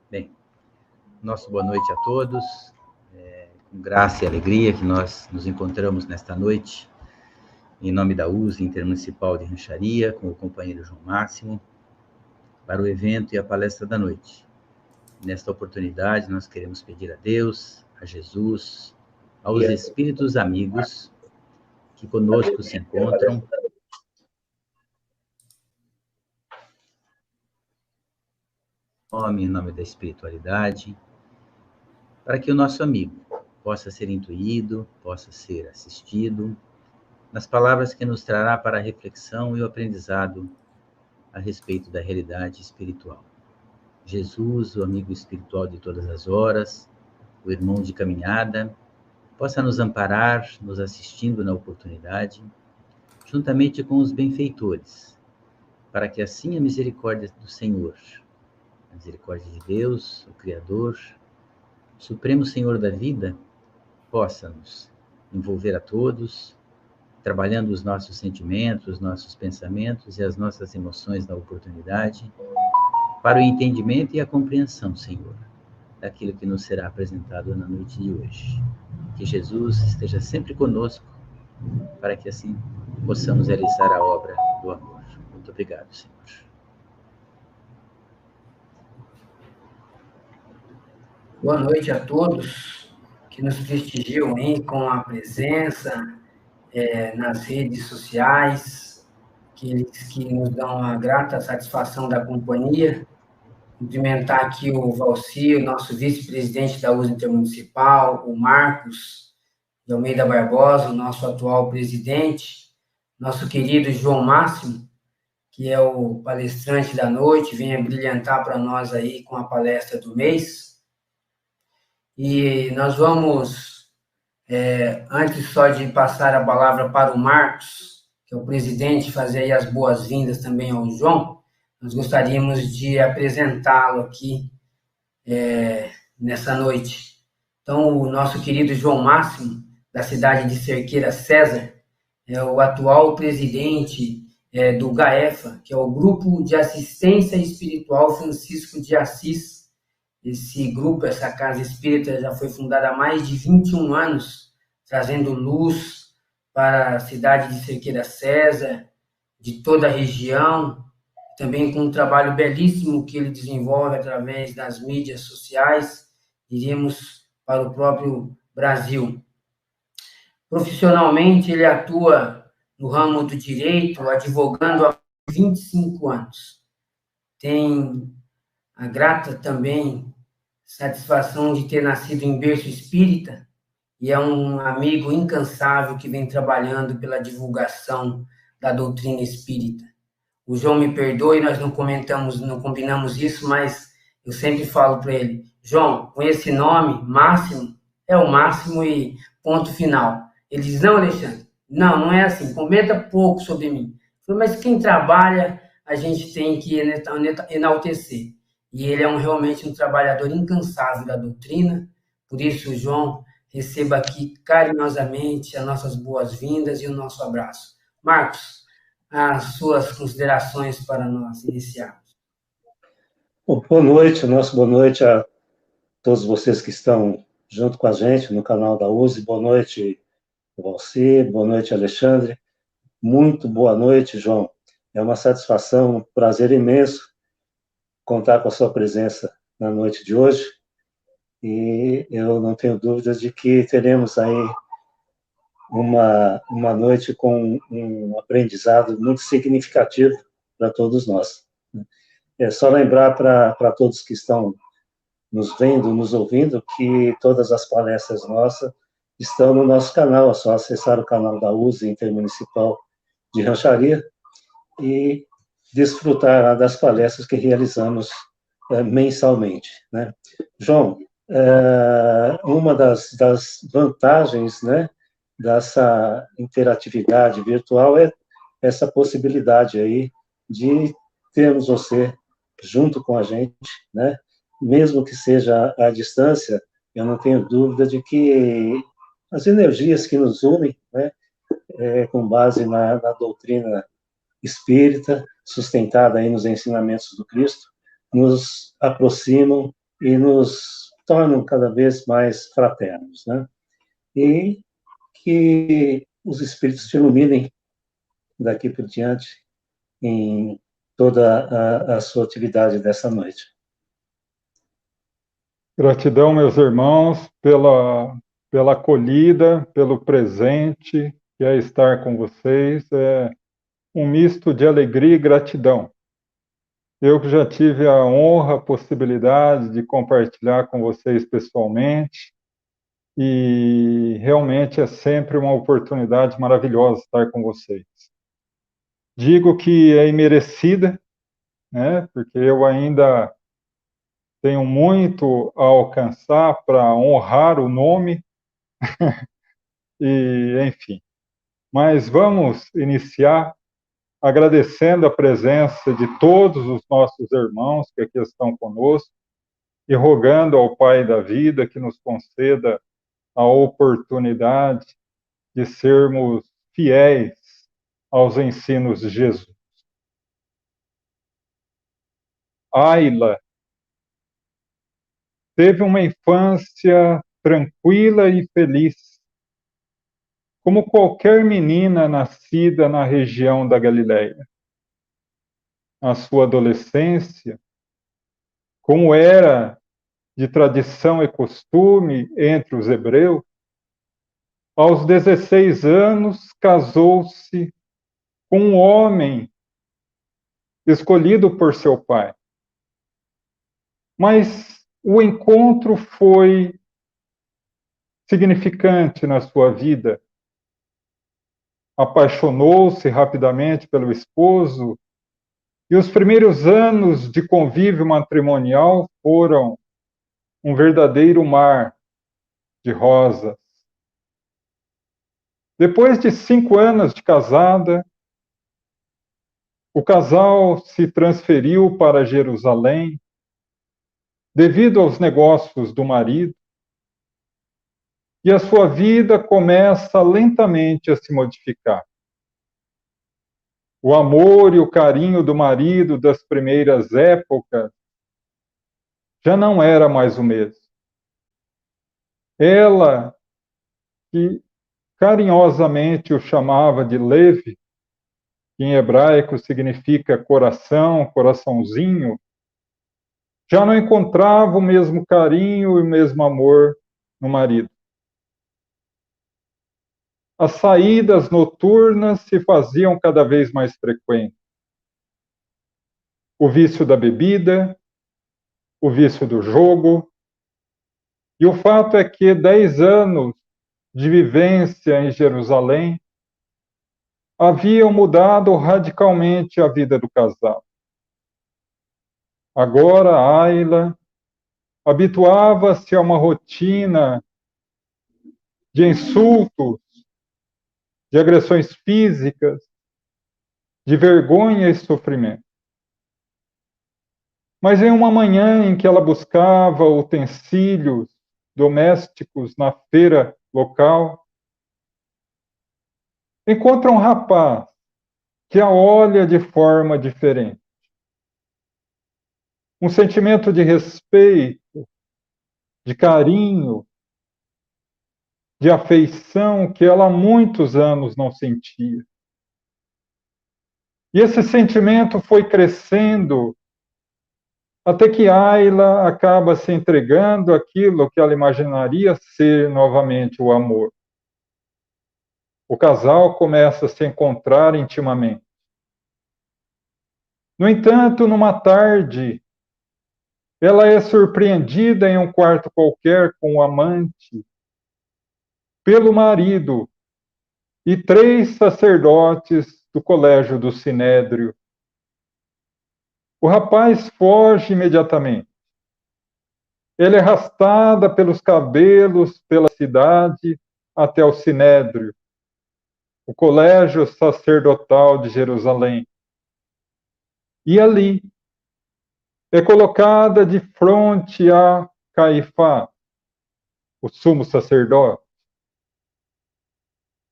Bem, nosso boa noite a todos. Com graça e alegria que nós nos encontramos nesta noite, em nome da USE Intermunicipal de Rancharia, com o companheiro João Máximo, para o evento e a palestra da noite. Nesta oportunidade, nós queremos pedir a Deus, a Jesus, aos espíritos amigos que conosco se encontram, em nome da espiritualidade, para que o nosso amigo possa ser intuído, possa ser assistido, nas palavras que nos trará para a reflexão e o aprendizado a respeito da realidade espiritual. Jesus, o amigo espiritual de todas as horas, o irmão de caminhada, possa nos amparar, nos assistindo na oportunidade, juntamente com os benfeitores, para que assim a misericórdia do Senhor, a misericórdia de Deus, o Criador, o Supremo Senhor da vida, possa nos envolver a todos, trabalhando os nossos sentimentos, os nossos pensamentos e as nossas emoções na oportunidade, para o entendimento e a compreensão, Senhor, daquilo que nos será apresentado na noite de hoje. Que Jesus esteja sempre conosco, para que assim possamos realizar a obra do amor. Muito obrigado, Senhor. Boa noite a todos que nos prestigiam aí com a presença nas redes sociais, que nos dão a grata satisfação da companhia. Cumprimentar aqui o Valci, o nosso vice-presidente da USE Intermunicipal, o Marcos de Almeida Barbosa, o nosso atual presidente, nosso querido João Máximo, que é o palestrante da noite, venha brilhantar para nós aí com a palestra do mês. E nós vamos, antes só de passar a palavra para o Marcos, que é o presidente, fazer aí as boas-vindas também ao João, nós gostaríamos de apresentá-lo aqui nessa noite. Então, o nosso querido João Máximo, da cidade de Cerqueira César, é o atual presidente do GAEFA, que é o Grupo de Assistência Espiritual Francisco de Assis. Esse grupo, essa casa espírita, já foi fundada há mais de 21 anos, trazendo luz para a cidade de Cerqueira César, de toda a região, também com um trabalho belíssimo que ele desenvolve através das mídias sociais, diríamos, para o próprio Brasil. Profissionalmente, ele atua no ramo do direito, advogando há 25 anos. Tem a grata também satisfação de ter nascido em berço espírita e é um amigo incansável que vem trabalhando pela divulgação da doutrina espírita. O João me perdoe, nós não combinamos isso, mas eu sempre falo para ele, João, com esse nome, Máximo, é o máximo e ponto final. Ele diz, não, Alexandre, não é assim, comenta pouco sobre mim. Eu falei, mas quem trabalha, a gente tem que enaltecer. E ele é realmente um trabalhador incansável da doutrina, por isso, João, receba aqui carinhosamente as nossas boas-vindas e o nosso abraço. Marcos, as suas considerações para nós iniciarmos. Boa noite, boa noite a todos vocês que estão junto com a gente no canal da USE. Boa noite, Valci, boa noite, Alexandre. Muito boa noite, João. É uma satisfação, um prazer imenso contar com a sua presença na noite de hoje. E eu não tenho dúvidas de que teremos aí uma noite com um aprendizado muito significativo para todos nós. É só lembrar para todos que estão nos vendo, nos ouvindo, que todas as palestras nossas estão no nosso canal, é só acessar o canal da USE Intermunicipal de Rancharia e desfrutar das palestras que realizamos mensalmente, né? João, uma das vantagens, né, dessa interatividade virtual é essa possibilidade aí de termos você junto com a gente, né? Mesmo que seja à distância, eu não tenho dúvida de que as energias que nos unem, né, com base na doutrina espírita, sustentada aí nos ensinamentos do Cristo, nos aproximam e nos tornam cada vez mais fraternos, né? E que os Espíritos te iluminem daqui por diante em toda a sua atividade dessa noite. Gratidão, meus irmãos, pela acolhida, pelo presente, que é estar com vocês. É um misto de alegria e gratidão. Eu que já tive a honra, a possibilidade de compartilhar com vocês pessoalmente, e realmente é sempre uma oportunidade maravilhosa estar com vocês. Digo que é imerecida, né, porque eu ainda tenho muito a alcançar para honrar o nome, e enfim. Mas vamos iniciar agradecendo a presença de todos os nossos irmãos que aqui estão conosco e rogando ao Pai da vida que nos conceda a oportunidade de sermos fiéis aos ensinos de Jesus. Ayla teve uma infância tranquila e feliz, como qualquer menina nascida na região da Galileia. Na sua adolescência, como era de tradição e costume entre os hebreus, aos 16 anos casou-se com um homem escolhido por seu pai. Mas o encontro foi significante na sua vida. Apaixonou-se rapidamente pelo esposo e os primeiros anos de convívio matrimonial foram um verdadeiro mar de rosas. Depois de 5 anos de casada, o casal se transferiu para Jerusalém devido aos negócios do marido, e a sua vida começa lentamente a se modificar. O amor e o carinho do marido das primeiras épocas já não era mais o mesmo. Ela, que carinhosamente o chamava de Levi, que em hebraico significa coração, coraçãozinho, já não encontrava o mesmo carinho e o mesmo amor no marido. As saídas noturnas se faziam cada vez mais frequentes. O vício da bebida, o vício do jogo, e o fato é que 10 anos de vivência em Jerusalém haviam mudado radicalmente a vida do casal. Agora, Ayla habituava-se a uma rotina de insultos, de agressões físicas, de vergonha e sofrimento. Mas em uma manhã em que ela buscava utensílios domésticos na feira local, encontra um rapaz que a olha de forma diferente. Um sentimento de respeito, de carinho, de afeição que ela há muitos anos não sentia. E esse sentimento foi crescendo até que Ayla acaba se entregando àquilo que ela imaginaria ser novamente o amor. O casal começa a se encontrar intimamente. No entanto, numa tarde, ela é surpreendida em um quarto qualquer com o amante, pelo marido e 3 sacerdotes do colégio do Sinédrio. O rapaz foge imediatamente. Ele é arrastada pelos cabelos pela cidade até o Sinédrio, o colégio sacerdotal de Jerusalém. E ali é colocada de frente a Caifás, o sumo sacerdote,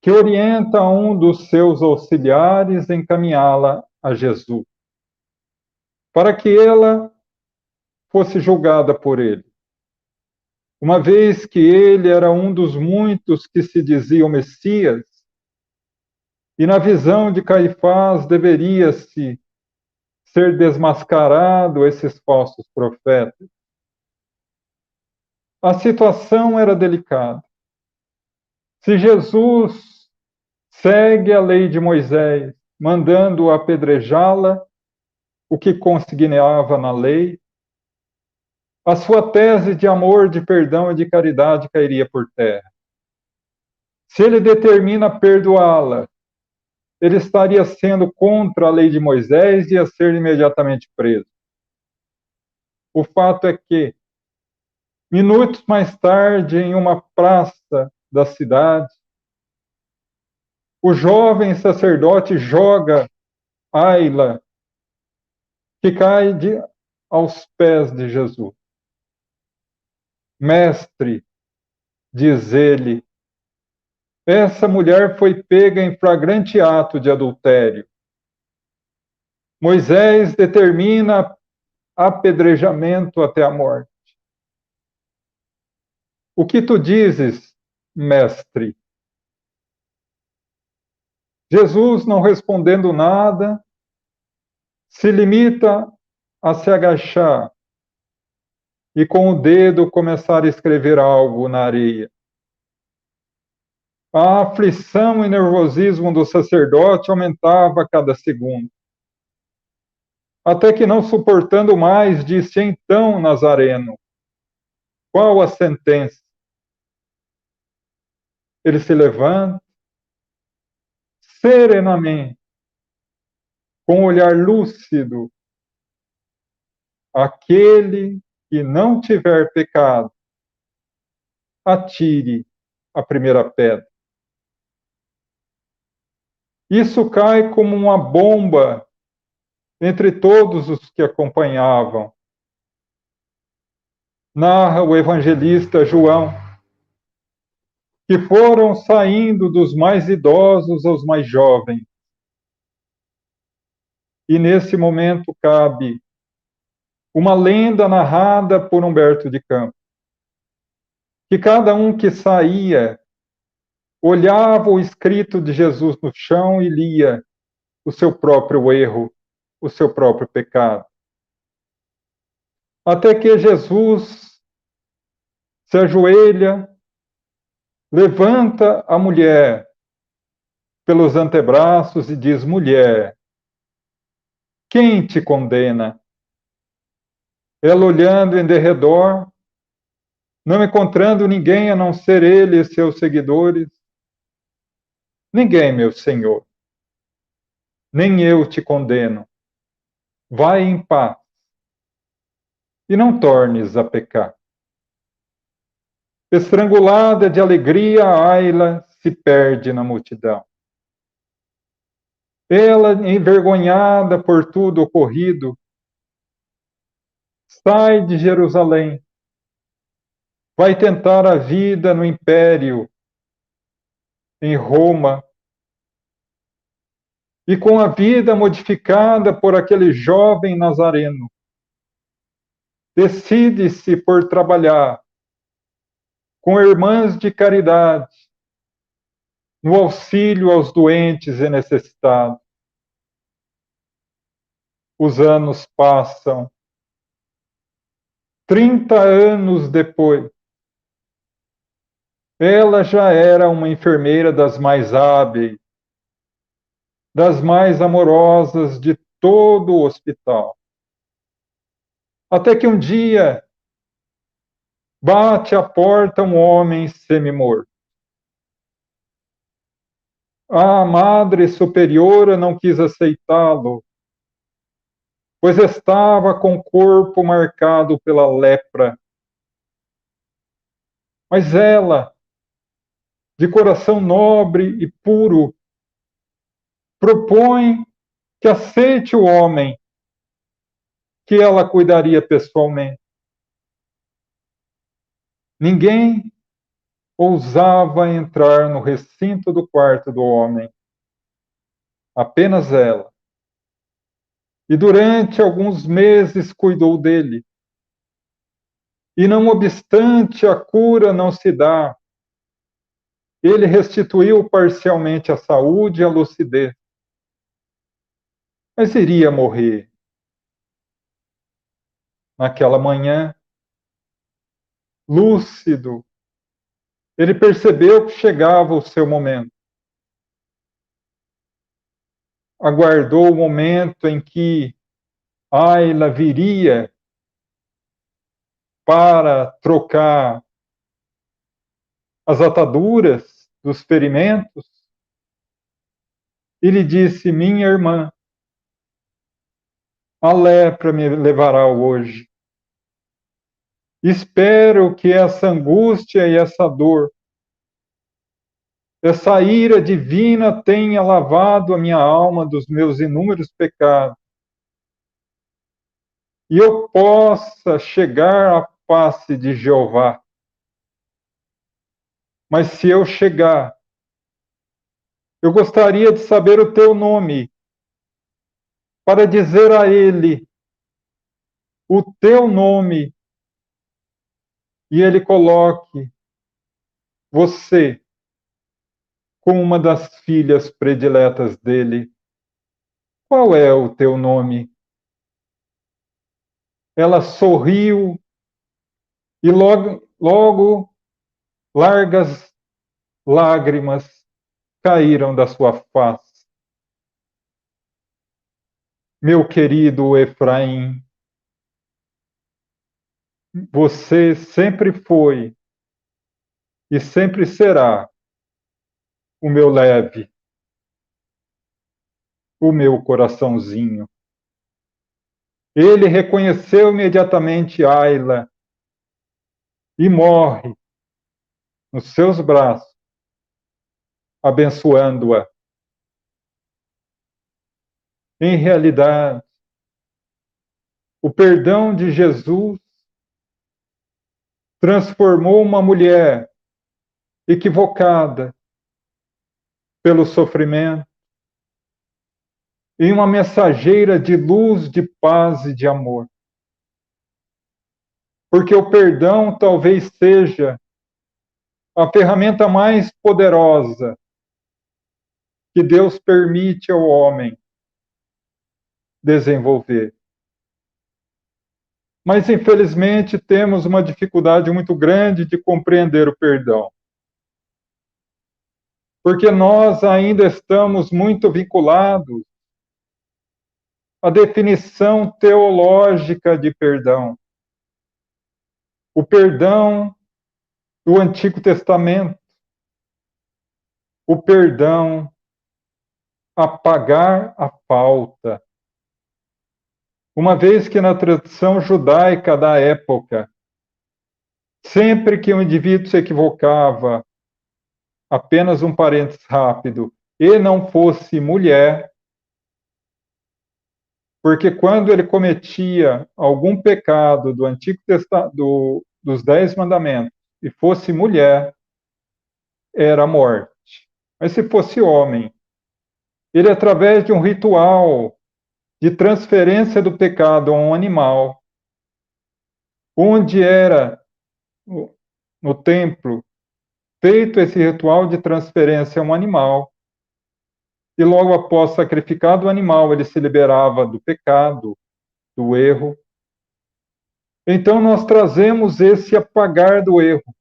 que orienta um dos seus auxiliares a encaminhá-la a Jesus, para que ela fosse julgada por ele, uma vez que ele era um dos muitos que se diziam Messias, e na visão de Caifás deveria-se ser desmascarado esses falsos profetas. A situação era delicada. Se Jesus segue a lei de Moisés, mandando apedrejá-la, o que consignava na lei, a sua tese de amor, de perdão e de caridade cairia por terra. Se ele determina perdoá-la, ele estaria sendo contra a lei de Moisés e ia ser imediatamente preso. O fato é que, minutos mais tarde, em uma praça da cidade, o jovem sacerdote joga Ayla, que cai aos pés de Jesus. Mestre, diz ele, essa mulher foi pega em flagrante ato de adultério. Moisés determina apedrejamento até a morte. O que tu dizes, mestre? Jesus, não respondendo nada, se limita a se agachar e com o dedo começar a escrever algo na areia. A aflição e nervosismo do sacerdote aumentava a cada segundo. Até que, não suportando mais, disse: então, Nazareno, qual a sentença? Ele se levanta, serenamente, com um olhar lúcido, aquele que não tiver pecado, atire a primeira pedra. Isso cai como uma bomba entre todos os que acompanhavam. Narra o evangelista João, que foram saindo dos mais idosos aos mais jovens. E nesse momento cabe uma lenda narrada por Humberto de Campos, que cada um que saía olhava o escrito de Jesus no chão e lia o seu próprio erro, o seu próprio pecado. Até que Jesus se ajoelha, levanta a mulher pelos antebraços e diz: mulher, quem te condena? Ela, olhando em derredor, não encontrando ninguém a não ser ele e seus seguidores: ninguém, meu Senhor, nem eu te condeno. Vai em paz e não tornes a pecar. Estrangulada de alegria, Ayla se perde na multidão. Ela, envergonhada por tudo ocorrido, sai de Jerusalém, vai tentar a vida no Império, em Roma, e com a vida modificada por aquele jovem nazareno, decide-se por trabalhar com irmãs de caridade, no auxílio aos doentes e necessitados. Os anos passam. 30 anos depois, ela já era uma enfermeira das mais hábeis, das mais amorosas de todo o hospital. Até que um dia bate à porta um homem semi-morto. A madre superiora não quis aceitá-lo, pois estava com o corpo marcado pela lepra. Mas ela, de coração nobre e puro, propõe que aceite o homem, que ela cuidaria pessoalmente. Ninguém ousava entrar no recinto do quarto do homem, apenas ela. E durante alguns meses cuidou dele, E não obstante a cura não se dá, ele restituiu parcialmente a saúde e a lucidez. Mas iria morrer. Naquela manhã, lúcido, ele percebeu que chegava o seu momento. Aguardou o momento em que Ayla viria para trocar as ataduras dos ferimentos e lhe disse: minha irmã, a lepra me levará hoje. Espero que essa angústia e essa dor, essa ira divina tenha lavado a minha alma dos meus inúmeros pecados e eu possa chegar à face de Jeová. Mas se eu chegar, eu gostaria de saber o teu nome, para dizer a ele o teu nome, e ele coloque você como uma das filhas prediletas dele. Qual é o teu nome? Ela sorriu e logo largas lágrimas caíram da sua face. Meu querido Efraim, você sempre foi e sempre será o meu leve, o meu coraçãozinho. Ele reconheceu imediatamente Ayla e morre nos seus braços, abençoando-a. Em realidade, o perdão de Jesus transformou uma mulher equivocada pelo sofrimento em uma mensageira de luz, de paz e de amor. Porque o perdão talvez seja a ferramenta mais poderosa que Deus permite ao homem desenvolver. Mas, infelizmente, temos uma dificuldade muito grande de compreender o perdão. Porque nós ainda estamos muito vinculados à definição teológica de perdão. O perdão do Antigo Testamento. O perdão a pagar a falta. Uma vez que na tradição judaica da época, sempre que um indivíduo se equivocava, apenas um parênteses rápido, e não fosse mulher, porque quando ele cometia algum pecado do Antigo Testamento, dos 10 mandamentos, e fosse mulher, era a morte. Mas se fosse homem, ele, através de um ritual de transferência do pecado a um animal, onde era no templo feito esse ritual de transferência a um animal, e logo após sacrificado o animal, ele se liberava do pecado, do erro. Então nós trazemos esse apagar do erro,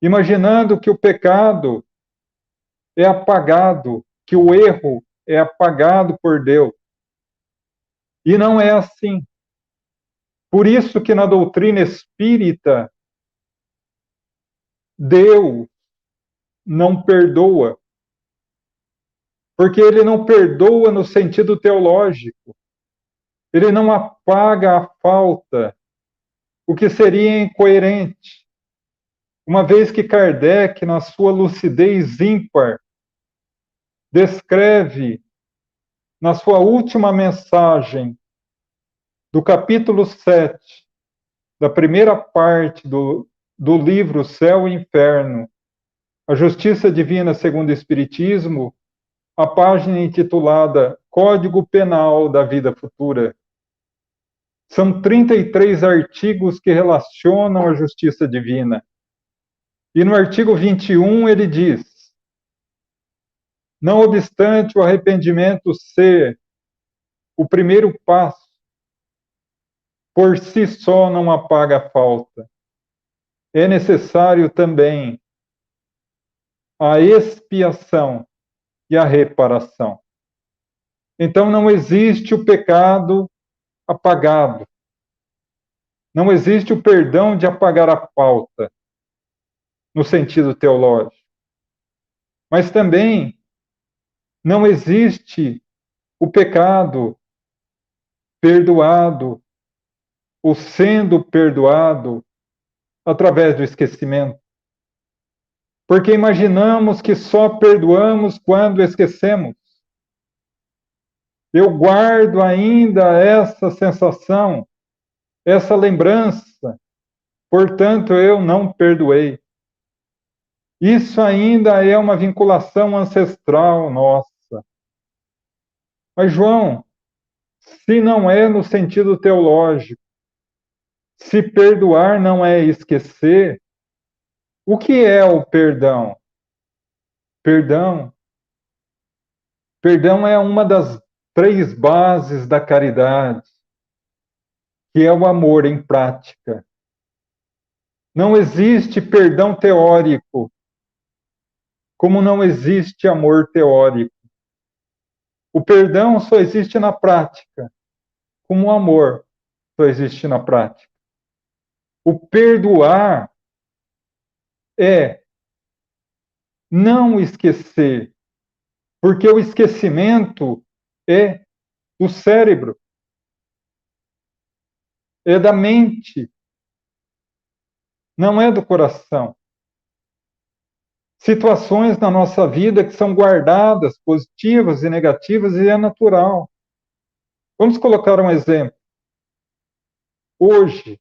imaginando que o pecado é apagado, que o erro é apagado por Deus. E não é assim. Por isso que na doutrina espírita, Deus não perdoa. Porque ele não perdoa no sentido teológico. Ele não apaga a falta, o que seria incoerente. Uma vez que Kardec, na sua lucidez ímpar, descreve, na sua última mensagem, do capítulo 7, da primeira parte do livro Céu e Inferno, a Justiça Divina segundo o Espiritismo, a página intitulada Código Penal da Vida Futura. São 33 artigos que relacionam a justiça divina. E no artigo 21 ele diz: não obstante o arrependimento ser o primeiro passo, por si só não apaga a falta. É necessário também a expiação e a reparação. Então não existe o pecado apagado. Não existe o perdão de apagar a falta, no sentido teológico. Mas também não existe o pecado perdoado, ou sendo perdoado através do esquecimento. Porque imaginamos que só perdoamos quando esquecemos. Eu guardo ainda essa sensação, essa lembrança, portanto eu não perdoei. Isso ainda é uma vinculação ancestral nossa. Mas, João, se não é no sentido teológico, se perdoar não é esquecer, o que é o perdão? Perdão é uma das 3 bases da caridade, que é o amor em prática. Não existe perdão teórico, como não existe amor teórico. O perdão só existe na prática, como o amor só existe na prática. O perdoar é não esquecer, porque o esquecimento é do cérebro, é da mente, não é do coração. Situações na nossa vida que são guardadas, positivas e negativas, e é natural. Vamos colocar um exemplo. Hoje,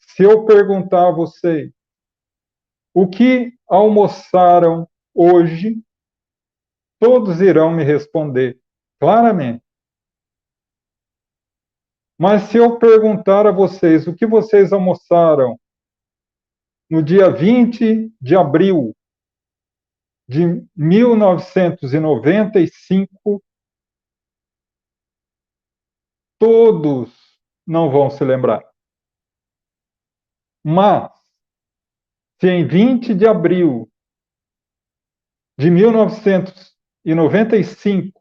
se eu perguntar a vocês o que almoçaram hoje, todos irão me responder claramente. Mas se eu perguntar a vocês o que vocês almoçaram no dia 20 de abril de 1995, todos não vão se lembrar. Mas, se em 20 de abril de 1995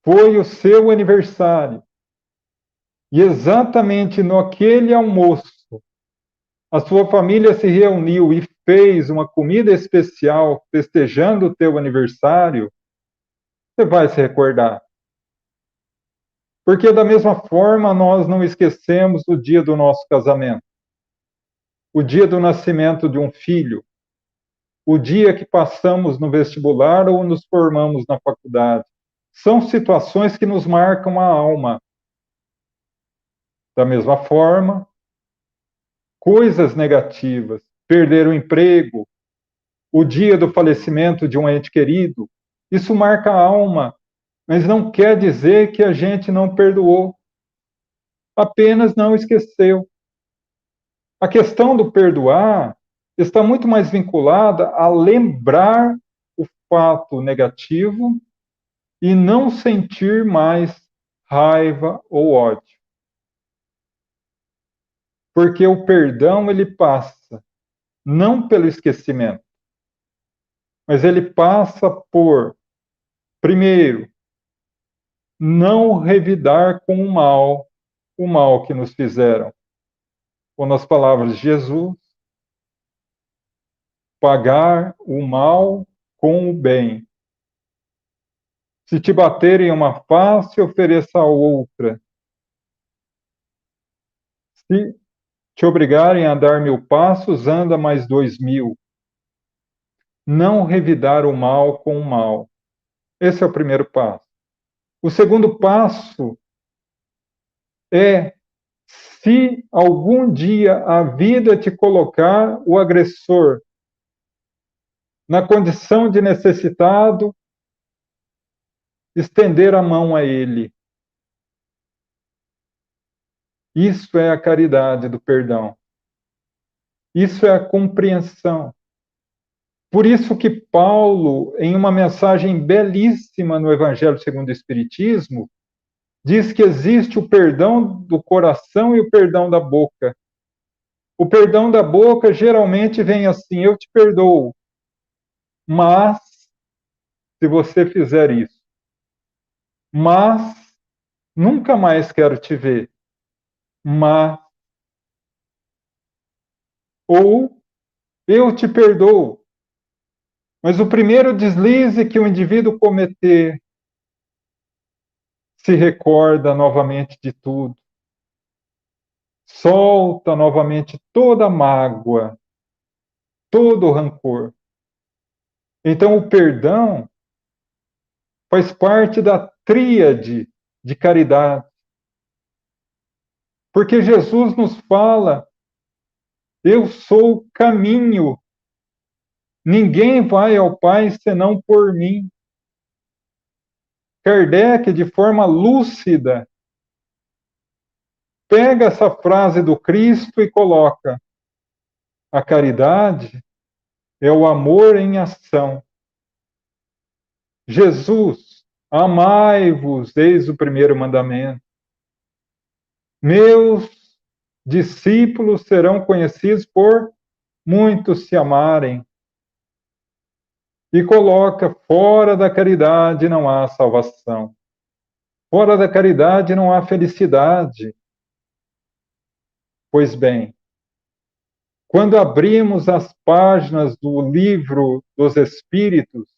foi o seu aniversário, e exatamente naquele almoço, a sua família se reuniu e fez uma comida especial festejando o teu aniversário, você vai se recordar. Porque da mesma forma nós não esquecemos o dia do nosso casamento, o dia do nascimento de um filho, o dia que passamos no vestibular ou nos formamos na faculdade. São situações que nos marcam a alma. Da mesma forma, coisas negativas, perder o emprego, o dia do falecimento de um ente querido, isso marca a alma, mas não quer dizer que a gente não perdoou, apenas não esqueceu. A questão do perdoar está muito mais vinculada a lembrar o fato negativo e não sentir mais raiva ou ódio. Porque o perdão, ele passa não pelo esquecimento, mas ele passa por, primeiro, não revidar com o mal que nos fizeram. Ou nas palavras de Jesus, pagar o mal com o bem. Se te baterem uma face, ofereça a outra. Se te obrigarem a dar 1000 passos, anda mais 2000. Não revidar o mal com o mal. Esse é o primeiro passo. O segundo passo é, se algum dia a vida te colocar o agressor na condição de necessitado, estender a mão a ele. Isso é a caridade do perdão. Isso é a compreensão. Por isso que Paulo, em uma mensagem belíssima no Evangelho segundo o Espiritismo, diz que existe o perdão do coração e o perdão da boca. O perdão da boca geralmente vem assim: eu te perdoo, mas se você fizer isso, mas nunca mais quero te ver, mas, ou eu te perdoo, mas o primeiro deslize que o indivíduo cometer, se recorda novamente de tudo, solta novamente toda a mágoa, todo o rancor. Então, o perdão faz parte da tríade de caridade. Porque Jesus nos fala: eu sou o caminho, ninguém vai ao Pai senão por mim. Kardec, de forma lúcida, pega essa frase do Cristo e coloca: a caridade é o amor em ação. Jesus, amai-vos, eis o primeiro mandamento. Meus discípulos serão conhecidos por muitos se amarem. E coloca: fora da caridade não há salvação. Fora da caridade não há felicidade. Pois bem, quando abrimos as páginas do Livro dos Espíritos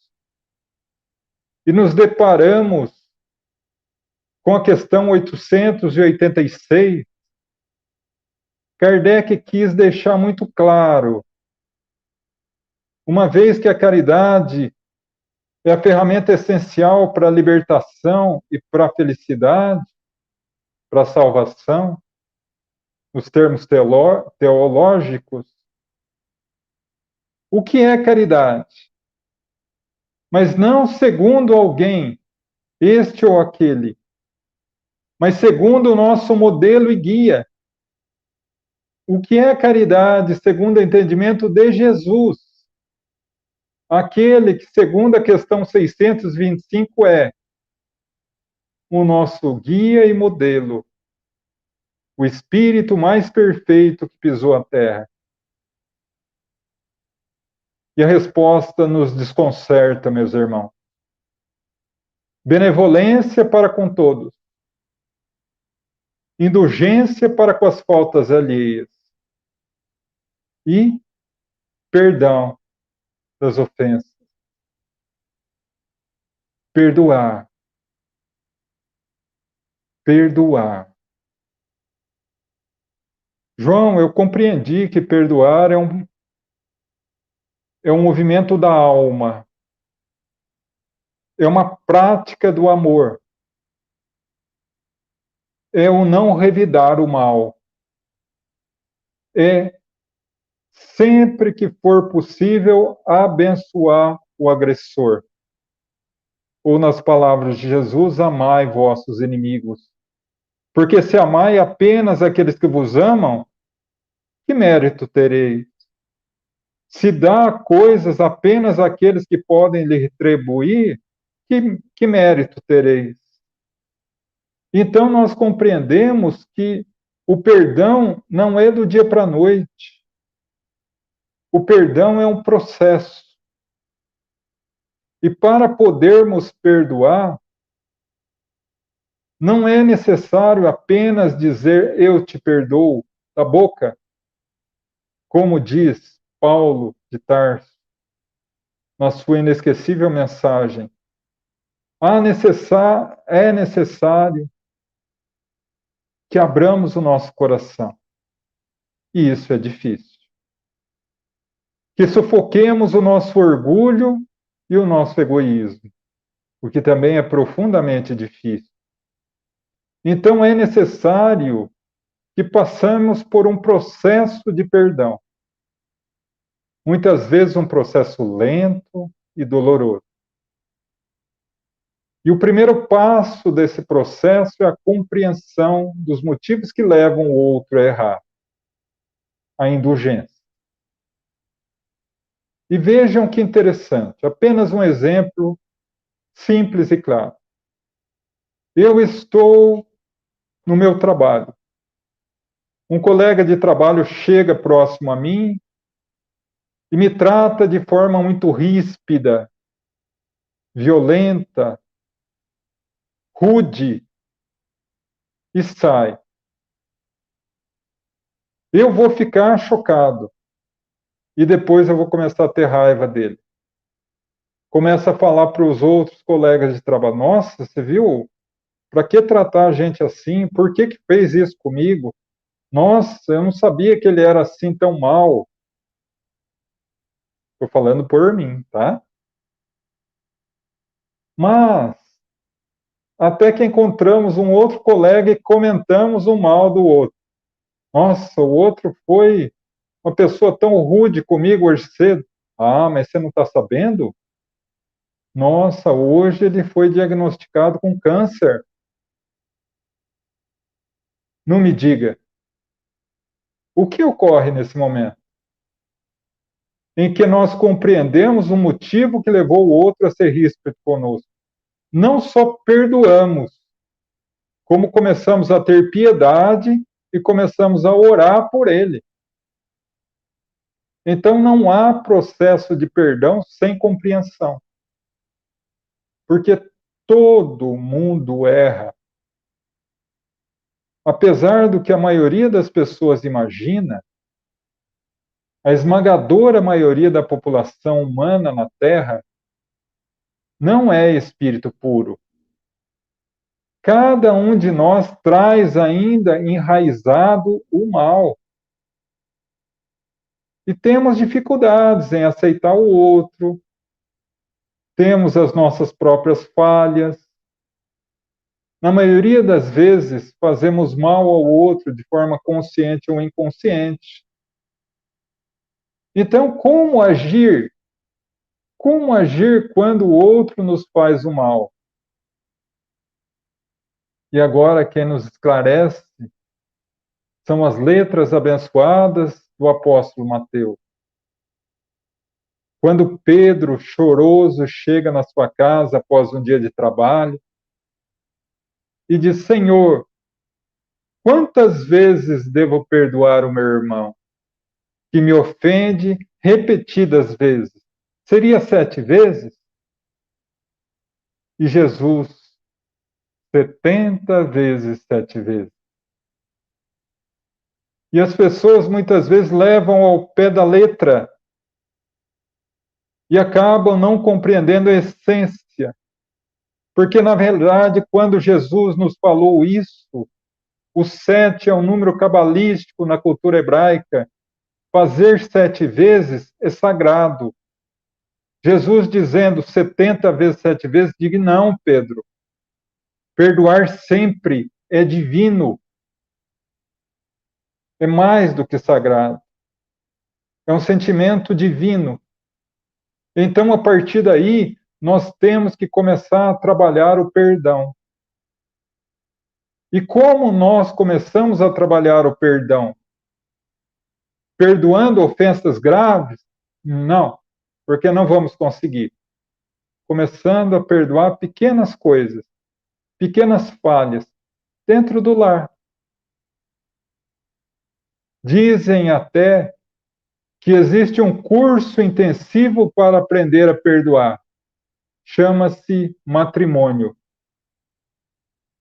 e nos deparamos com a questão 886, Kardec quis deixar muito claro: uma vez que a caridade é a ferramenta essencial para a libertação e para a felicidade, para a salvação, nos termos teológicos, o que é caridade? Mas não segundo alguém, este ou aquele, mas segundo o nosso modelo e guia. O que é caridade segundo o entendimento de Jesus? Aquele que, segundo a questão 625, é o nosso guia e modelo, o espírito mais perfeito que pisou a terra. E a resposta nos desconcerta, meus irmãos. Benevolência para com todos. Indulgência para com as faltas alheias. E perdão das ofensas. Perdoar. Perdoar. João, eu compreendi que perdoar é um movimento da alma. É uma prática do amor. É o não revidar o mal. É, sempre que for possível, abençoar o agressor. Ou, nas palavras de Jesus, amai vossos inimigos. Porque se amai apenas aqueles que vos amam, que mérito tereis? Se dá coisas apenas àqueles que podem lhe retribuir, que mérito tereis? Então, nós compreendemos que o perdão não é do dia para a noite. O perdão é um processo. E para podermos perdoar, não é necessário apenas dizer eu te perdoo da boca, como diz Paulo de Tarso na sua inesquecível mensagem. É necessário que abramos o nosso coração. E isso é difícil. Que sufoquemos o nosso orgulho e o nosso egoísmo, o que também é profundamente difícil. Então é necessário que passemos por um processo de perdão. Muitas vezes um processo lento e doloroso. E o primeiro passo desse processo é a compreensão dos motivos que levam o outro a errar, a indulgência. E vejam que interessante, apenas um exemplo simples e claro. Eu estou no meu trabalho. Um colega de trabalho chega próximo a mim e me trata de forma muito ríspida, violenta, rude e sai. Eu vou ficar chocado e depois eu vou começar a ter raiva dele. Começa a falar para os outros colegas de trabalho: nossa, você viu? Para que tratar a gente assim? Por que fez isso comigo? Nossa, eu não sabia que ele era assim tão mal. Estou falando por mim, tá? Mas até que encontramos um outro colega e comentamos o mal do outro. Nossa, o outro foi uma pessoa tão rude comigo hoje cedo. Ah, mas você não está sabendo? Nossa, hoje ele foi diagnosticado com câncer. Não me diga. O que ocorre nesse momento? Em que nós compreendemos o motivo que levou o outro a ser ríspido conosco. Não só perdoamos, como começamos a ter piedade e começamos a orar por ele. Então não há processo de perdão sem compreensão. Porque todo mundo erra. Apesar do que a maioria das pessoas imagina, a esmagadora maioria da população humana na Terra não é espírito puro. Cada um de nós traz ainda enraizado o mal. E temos dificuldades em aceitar o outro, temos as nossas próprias falhas. Na maioria das vezes, fazemos mal ao outro de forma consciente ou inconsciente. Então, como agir? Como agir quando o outro nos faz o mal? E agora, quem nos esclarece são as letras abençoadas do apóstolo Mateus. Quando Pedro, choroso, chega na sua casa após um dia de trabalho e diz: Senhor, quantas vezes devo perdoar o meu irmão que me ofende repetidas vezes? Seria 7 vezes? E Jesus, 70 vezes 7 vezes. E as pessoas muitas vezes levam ao pé da letra e acabam não compreendendo a essência. Porque, na verdade, quando Jesus nos falou isso, o 7 é um número cabalístico na cultura hebraica. Fazer 7 vezes é sagrado. Jesus dizendo 70 vezes 7 vezes, diga não, Pedro. Perdoar sempre é divino. É mais do que sagrado. É um sentimento divino. Então, a partir daí, nós temos que começar a trabalhar o perdão. E como nós começamos a trabalhar o perdão? Perdoando ofensas graves? Não, porque não vamos conseguir. Começando a perdoar pequenas coisas, pequenas falhas, dentro do lar. Dizem até que existe um curso intensivo para aprender a perdoar. Chama-se matrimônio.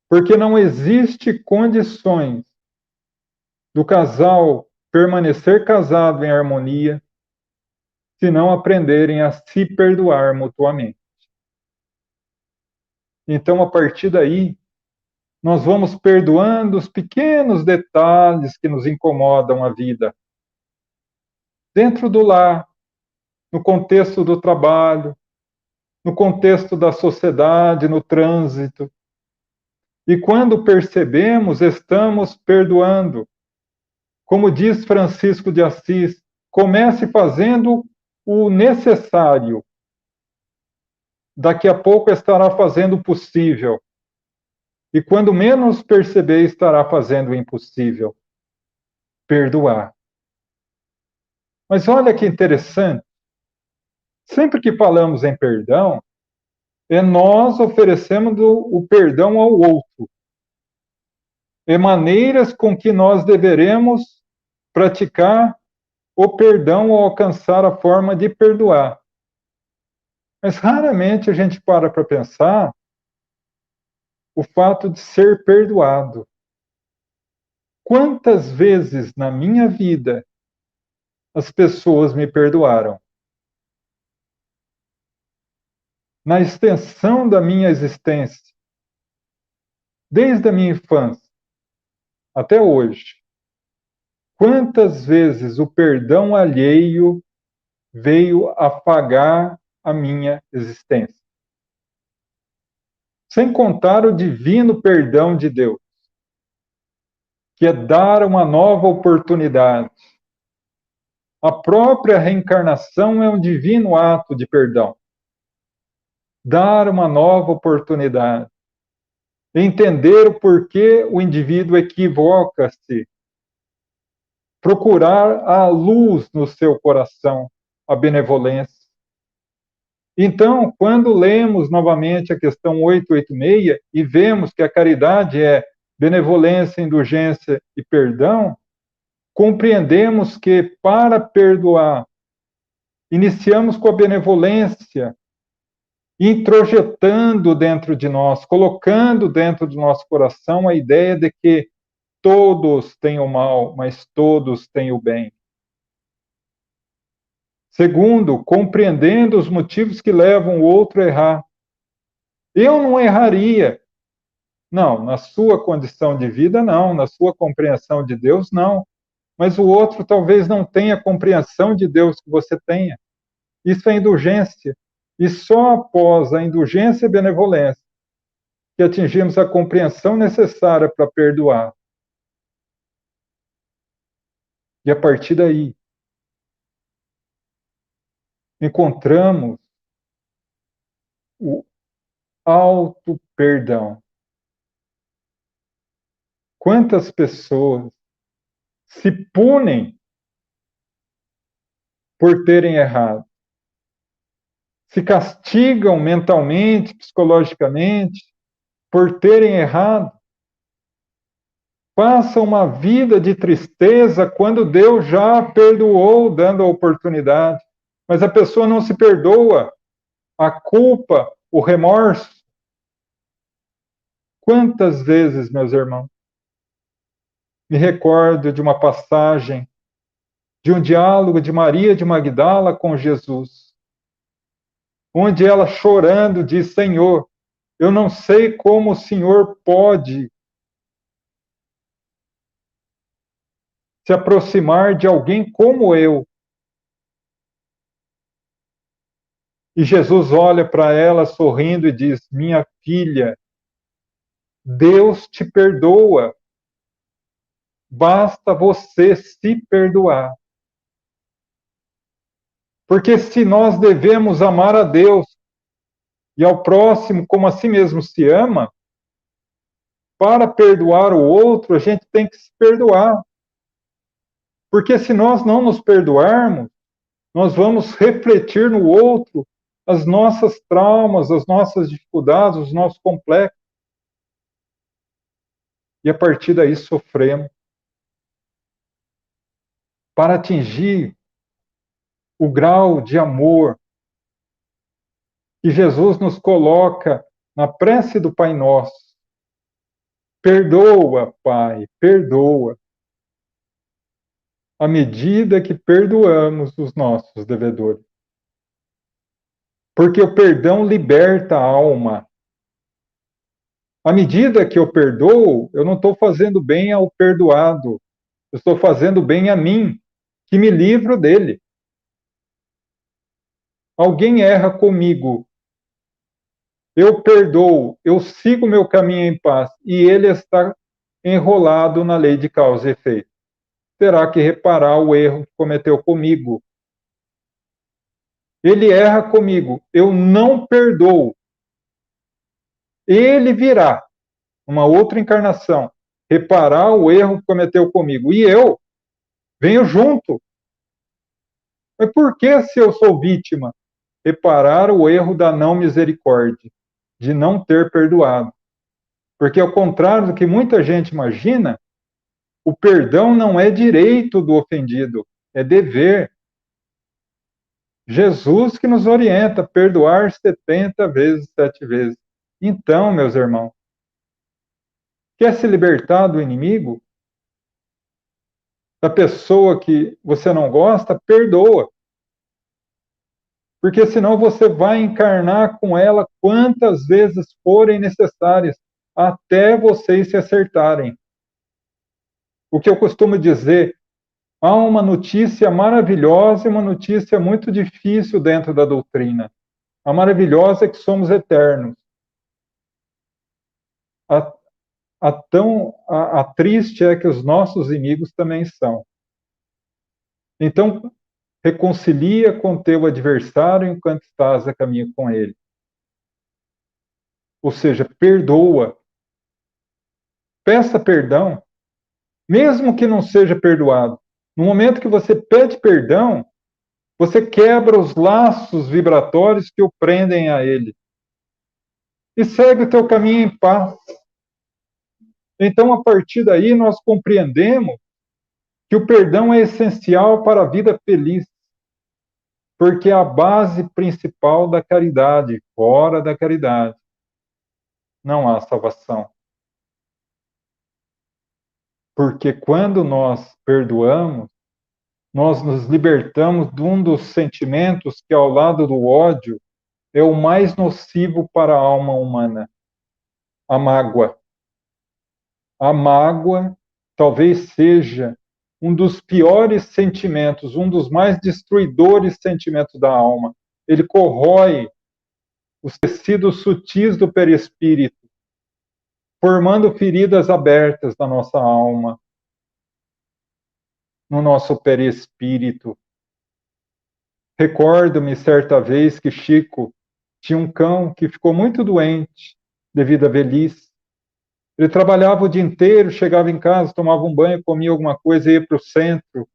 Porque não existe condições do casal permanecer casado em harmonia se não aprenderem a se perdoar mutuamente. Então, a partir daí, nós vamos perdoando os pequenos detalhes que nos incomodam a vida. Dentro do lar, no contexto do trabalho, no contexto da sociedade, no trânsito. E quando percebemos, estamos perdoando. Como diz Francisco de Assis, comece fazendo o necessário. daqui a pouco estará fazendo o possível. E quando menos perceber, estará fazendo o impossível. Perdoar. Mas olha que interessante. Sempre que falamos em perdão, nós oferecemos o perdão ao outro. Maneiras com que nós deveremos praticar o perdão ou alcançar a forma de perdoar. Mas raramente a gente para pensar o fato de ser perdoado. Quantas vezes na minha vida as pessoas me perdoaram? Na extensão da minha existência, desde a minha infância até hoje, quantas vezes o perdão alheio veio apagar a minha existência? Sem contar o divino perdão de Deus, que é dar uma nova oportunidade. A própria reencarnação é um divino ato de perdão. Dar uma nova oportunidade. Entender o porquê o indivíduo equivoca-se. Procurar a luz no seu coração, a benevolência. Então, quando lemos novamente a questão 886 e vemos que a caridade é benevolência, indulgência e perdão, compreendemos que para perdoar, iniciamos com a benevolência, introjetando dentro de nós, colocando dentro do nosso coração a ideia de que todos têm o mal, mas todos têm o bem. Segundo, compreendendo os motivos que levam o outro a errar. Eu não erraria. Não, na sua condição de vida, não. Na sua compreensão de Deus, não. Mas o outro talvez não tenha a compreensão de Deus que você tenha. Isso é indulgência. E só após a indulgência e a benevolência que atingimos a compreensão necessária para perdoar. E a partir daí, encontramos o auto-perdão. Quantas pessoas se punem por terem errado? Se castigam mentalmente, psicologicamente, por terem errado? Passam uma vida de tristeza quando Deus já perdoou, dando a oportunidade. Mas a pessoa não se perdoa. A culpa, o remorso. Quantas vezes, meus irmãos, me recordo de uma passagem, de um diálogo de Maria de Magdala com Jesus, onde ela, chorando, diz: Senhor, eu não sei como o Senhor pode se aproximar de alguém como eu. E Jesus olha para ela sorrindo e diz: minha filha, Deus te perdoa. Basta você se perdoar. Porque se nós devemos amar a Deus e ao próximo como a si mesmo se ama, para perdoar o outro, a gente tem que se perdoar. Porque se nós não nos perdoarmos, nós vamos refletir no outro as nossas traumas, as nossas dificuldades, os nossos complexos. E a partir daí sofremos. Para atingir o grau de amor que Jesus nos coloca na prece do Pai Nosso. Perdoa, Pai, perdoa. À medida que perdoamos os nossos devedores. Porque o perdão liberta a alma. À medida que eu perdoo, eu não estou fazendo bem ao perdoado. Eu estou fazendo bem a mim, que me livro dele. Alguém erra comigo. Eu perdoo, eu sigo meu caminho em paz, e ele está enrolado na lei de causa e efeito. Terá que reparar o erro que cometeu comigo. ele erra comigo, eu não perdoo. Ele virá, uma outra encarnação, reparar o erro que cometeu comigo. E eu venho junto. Mas por que, se eu sou vítima, reparar o erro da não misericórdia, de não ter perdoado? Porque, ao contrário do que muita gente imagina, o perdão não é direito do ofendido, é dever. Jesus que nos orienta a perdoar 70 vezes, 7 vezes. Então, meus irmãos, quer se libertar do inimigo? Da pessoa que você não gosta? Perdoa. Porque senão você vai encarnar com ela quantas vezes forem necessárias, até vocês se acertarem. O que eu costumo dizer, há uma notícia maravilhosa e uma notícia muito difícil dentro da doutrina. A maravilhosa é que somos eternos. A triste é que os nossos inimigos também são. Então, reconcilia com teu adversário enquanto estás a caminho com ele. Ou seja, perdoa. Peça perdão, mesmo que não seja perdoado. No momento que você pede perdão, você quebra os laços vibratórios que o prendem a ele. E segue o teu caminho em paz. Então, a partir daí, nós compreendemos que o perdão é essencial para a vida feliz, porque é a base principal da caridade. Fora da caridade, não há salvação. Porque quando nós perdoamos, nós nos libertamos de um dos sentimentos que, ao lado do ódio, é o mais nocivo para a alma humana: a mágoa. A mágoa talvez seja um dos piores sentimentos, um dos mais destruidores sentimentos da alma. Ele corrói os tecidos sutis do perispírito, formando feridas abertas na nossa alma, no nosso perispírito. Recordo-me certa vez que Chico tinha um cão que ficou muito doente devido à velhice. Ele trabalhava o dia inteiro, chegava em casa, tomava um banho, comia alguma coisa, ia para o centro.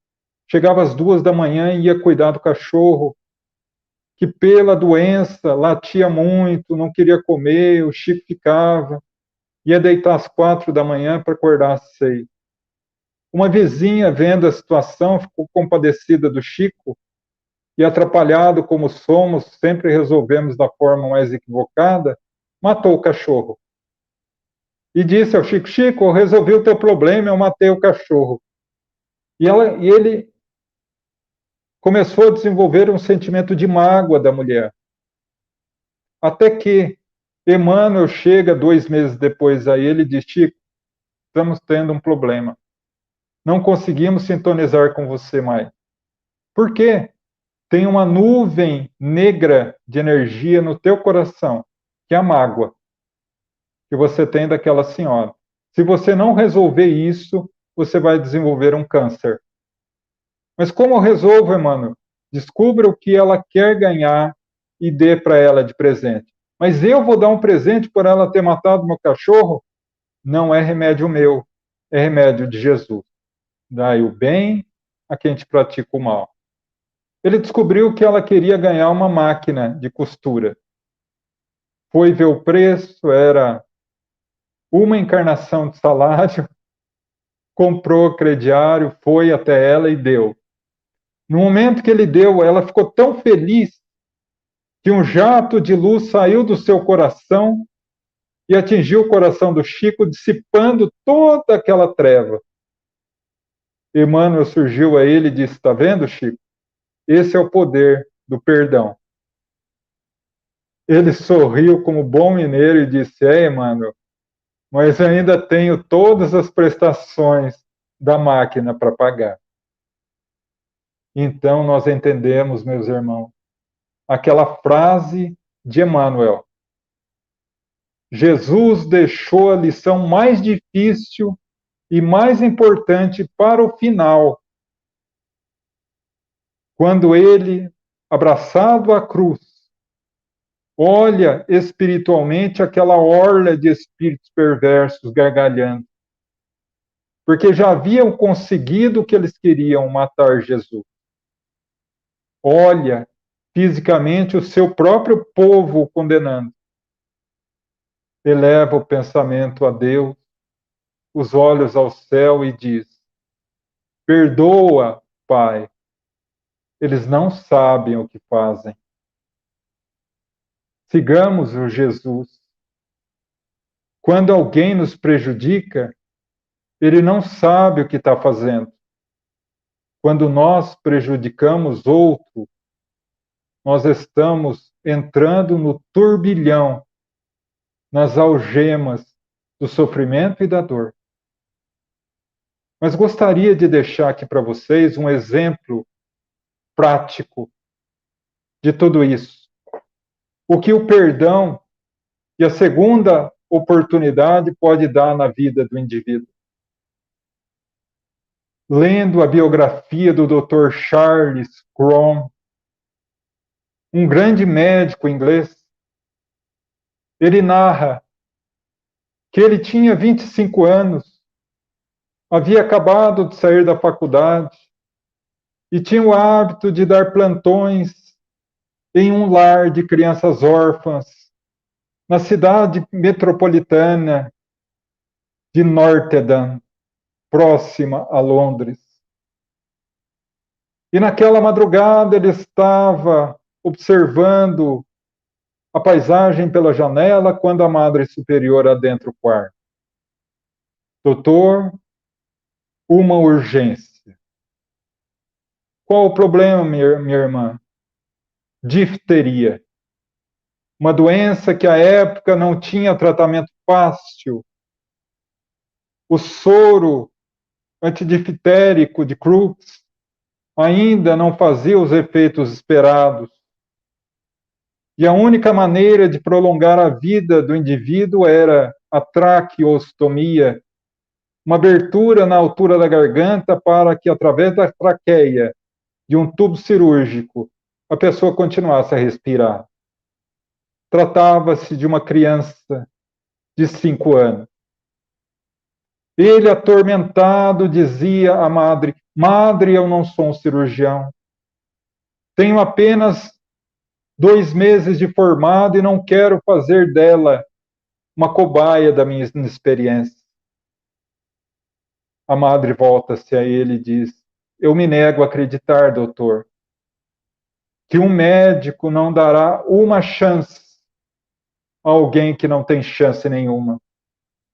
Chegava às 2 da manhã e ia cuidar do cachorro, que pela doença latia muito, não queria comer, o Chico ficava. Ia deitar às 4 da manhã para acordar às 6. Uma vizinha, vendo a situação, ficou compadecida do Chico e, atrapalhado como somos, sempre resolvemos da forma mais equivocada, matou o cachorro. E disse ao Chico: Chico, eu resolvi o teu problema, eu matei o cachorro. E ele começou a desenvolver um sentimento de mágoa da mulher. Até que Emmanuel chega 2 meses depois a ele e diz: Chico, estamos tendo um problema. Não conseguimos sintonizar com você mais. Por quê? Tem uma nuvem negra de energia no teu coração, que é a mágoa que você tem daquela senhora. Se você não resolver isso, você vai desenvolver um câncer. Mas como eu resolvo, Emmanuel? Descubra o que ela quer ganhar e dê para ela de presente. Mas eu vou dar um presente por ela ter matado meu cachorro? Não é remédio meu, é remédio de Jesus. Dai o bem a quem te pratica o mal. Ele descobriu que ela queria ganhar uma máquina de costura. Foi ver o preço, era uma encarnação de salário, comprou crediário, foi até ela e deu. No momento que ele deu, ela ficou tão feliz que um jato de luz saiu do seu coração e atingiu o coração do Chico, dissipando toda aquela treva. Emmanuel surgiu a ele e disse: está vendo, Chico? Esse é o poder do perdão. Ele sorriu como bom mineiro e disse: Emmanuel, mas eu ainda tenho todas as prestações da máquina para pagar. Então nós entendemos, meus irmãos, aquela frase de Emmanuel: Jesus deixou a lição mais difícil e mais importante para o final, quando ele abraçado à cruz, olha espiritualmente aquela orla de espíritos perversos gargalhando, porque já haviam conseguido o que eles queriam, matar Jesus. Olha fisicamente o seu próprio povo o condenando. Eleva o pensamento a Deus, os olhos ao céu e diz: perdoa, Pai, eles não sabem o que fazem. Sigamos o Jesus. Quando alguém nos prejudica, ele não sabe o que está fazendo. Quando nós prejudicamos outro, nós estamos entrando no turbilhão, nas algemas do sofrimento e da dor. Mas gostaria de deixar aqui para vocês um exemplo prático de tudo isso. O que o perdão e a segunda oportunidade pode dar na vida do indivíduo. Lendo a biografia do Dr. Charles Crom, um grande médico inglês, ele narra que ele tinha 25 anos, havia acabado de sair da faculdade e tinha o hábito de dar plantões em um lar de crianças órfãs na cidade metropolitana de Northern, próxima a Londres. E naquela madrugada ele estava observando a paisagem pela janela quando a Madre Superior adentra o quarto. Doutor, uma urgência. Qual o problema, minha irmã? Difteria. Uma doença que à época não tinha tratamento fácil. O soro antidiftérico de Crookes ainda não fazia os efeitos esperados. E a única maneira de prolongar a vida do indivíduo era a traqueostomia, uma abertura na altura da garganta para que, através da traqueia de um tubo cirúrgico, a pessoa continuasse a respirar. Tratava-se de uma criança de 5 anos. Ele, atormentado, dizia à madre: Madre, eu não sou um cirurgião. Tenho apenas 2 meses de formado e não quero fazer dela uma cobaia da minha inexperiência. A madre volta-se a ele e diz: eu me nego a acreditar, doutor, que um médico não dará uma chance a alguém que não tem chance nenhuma.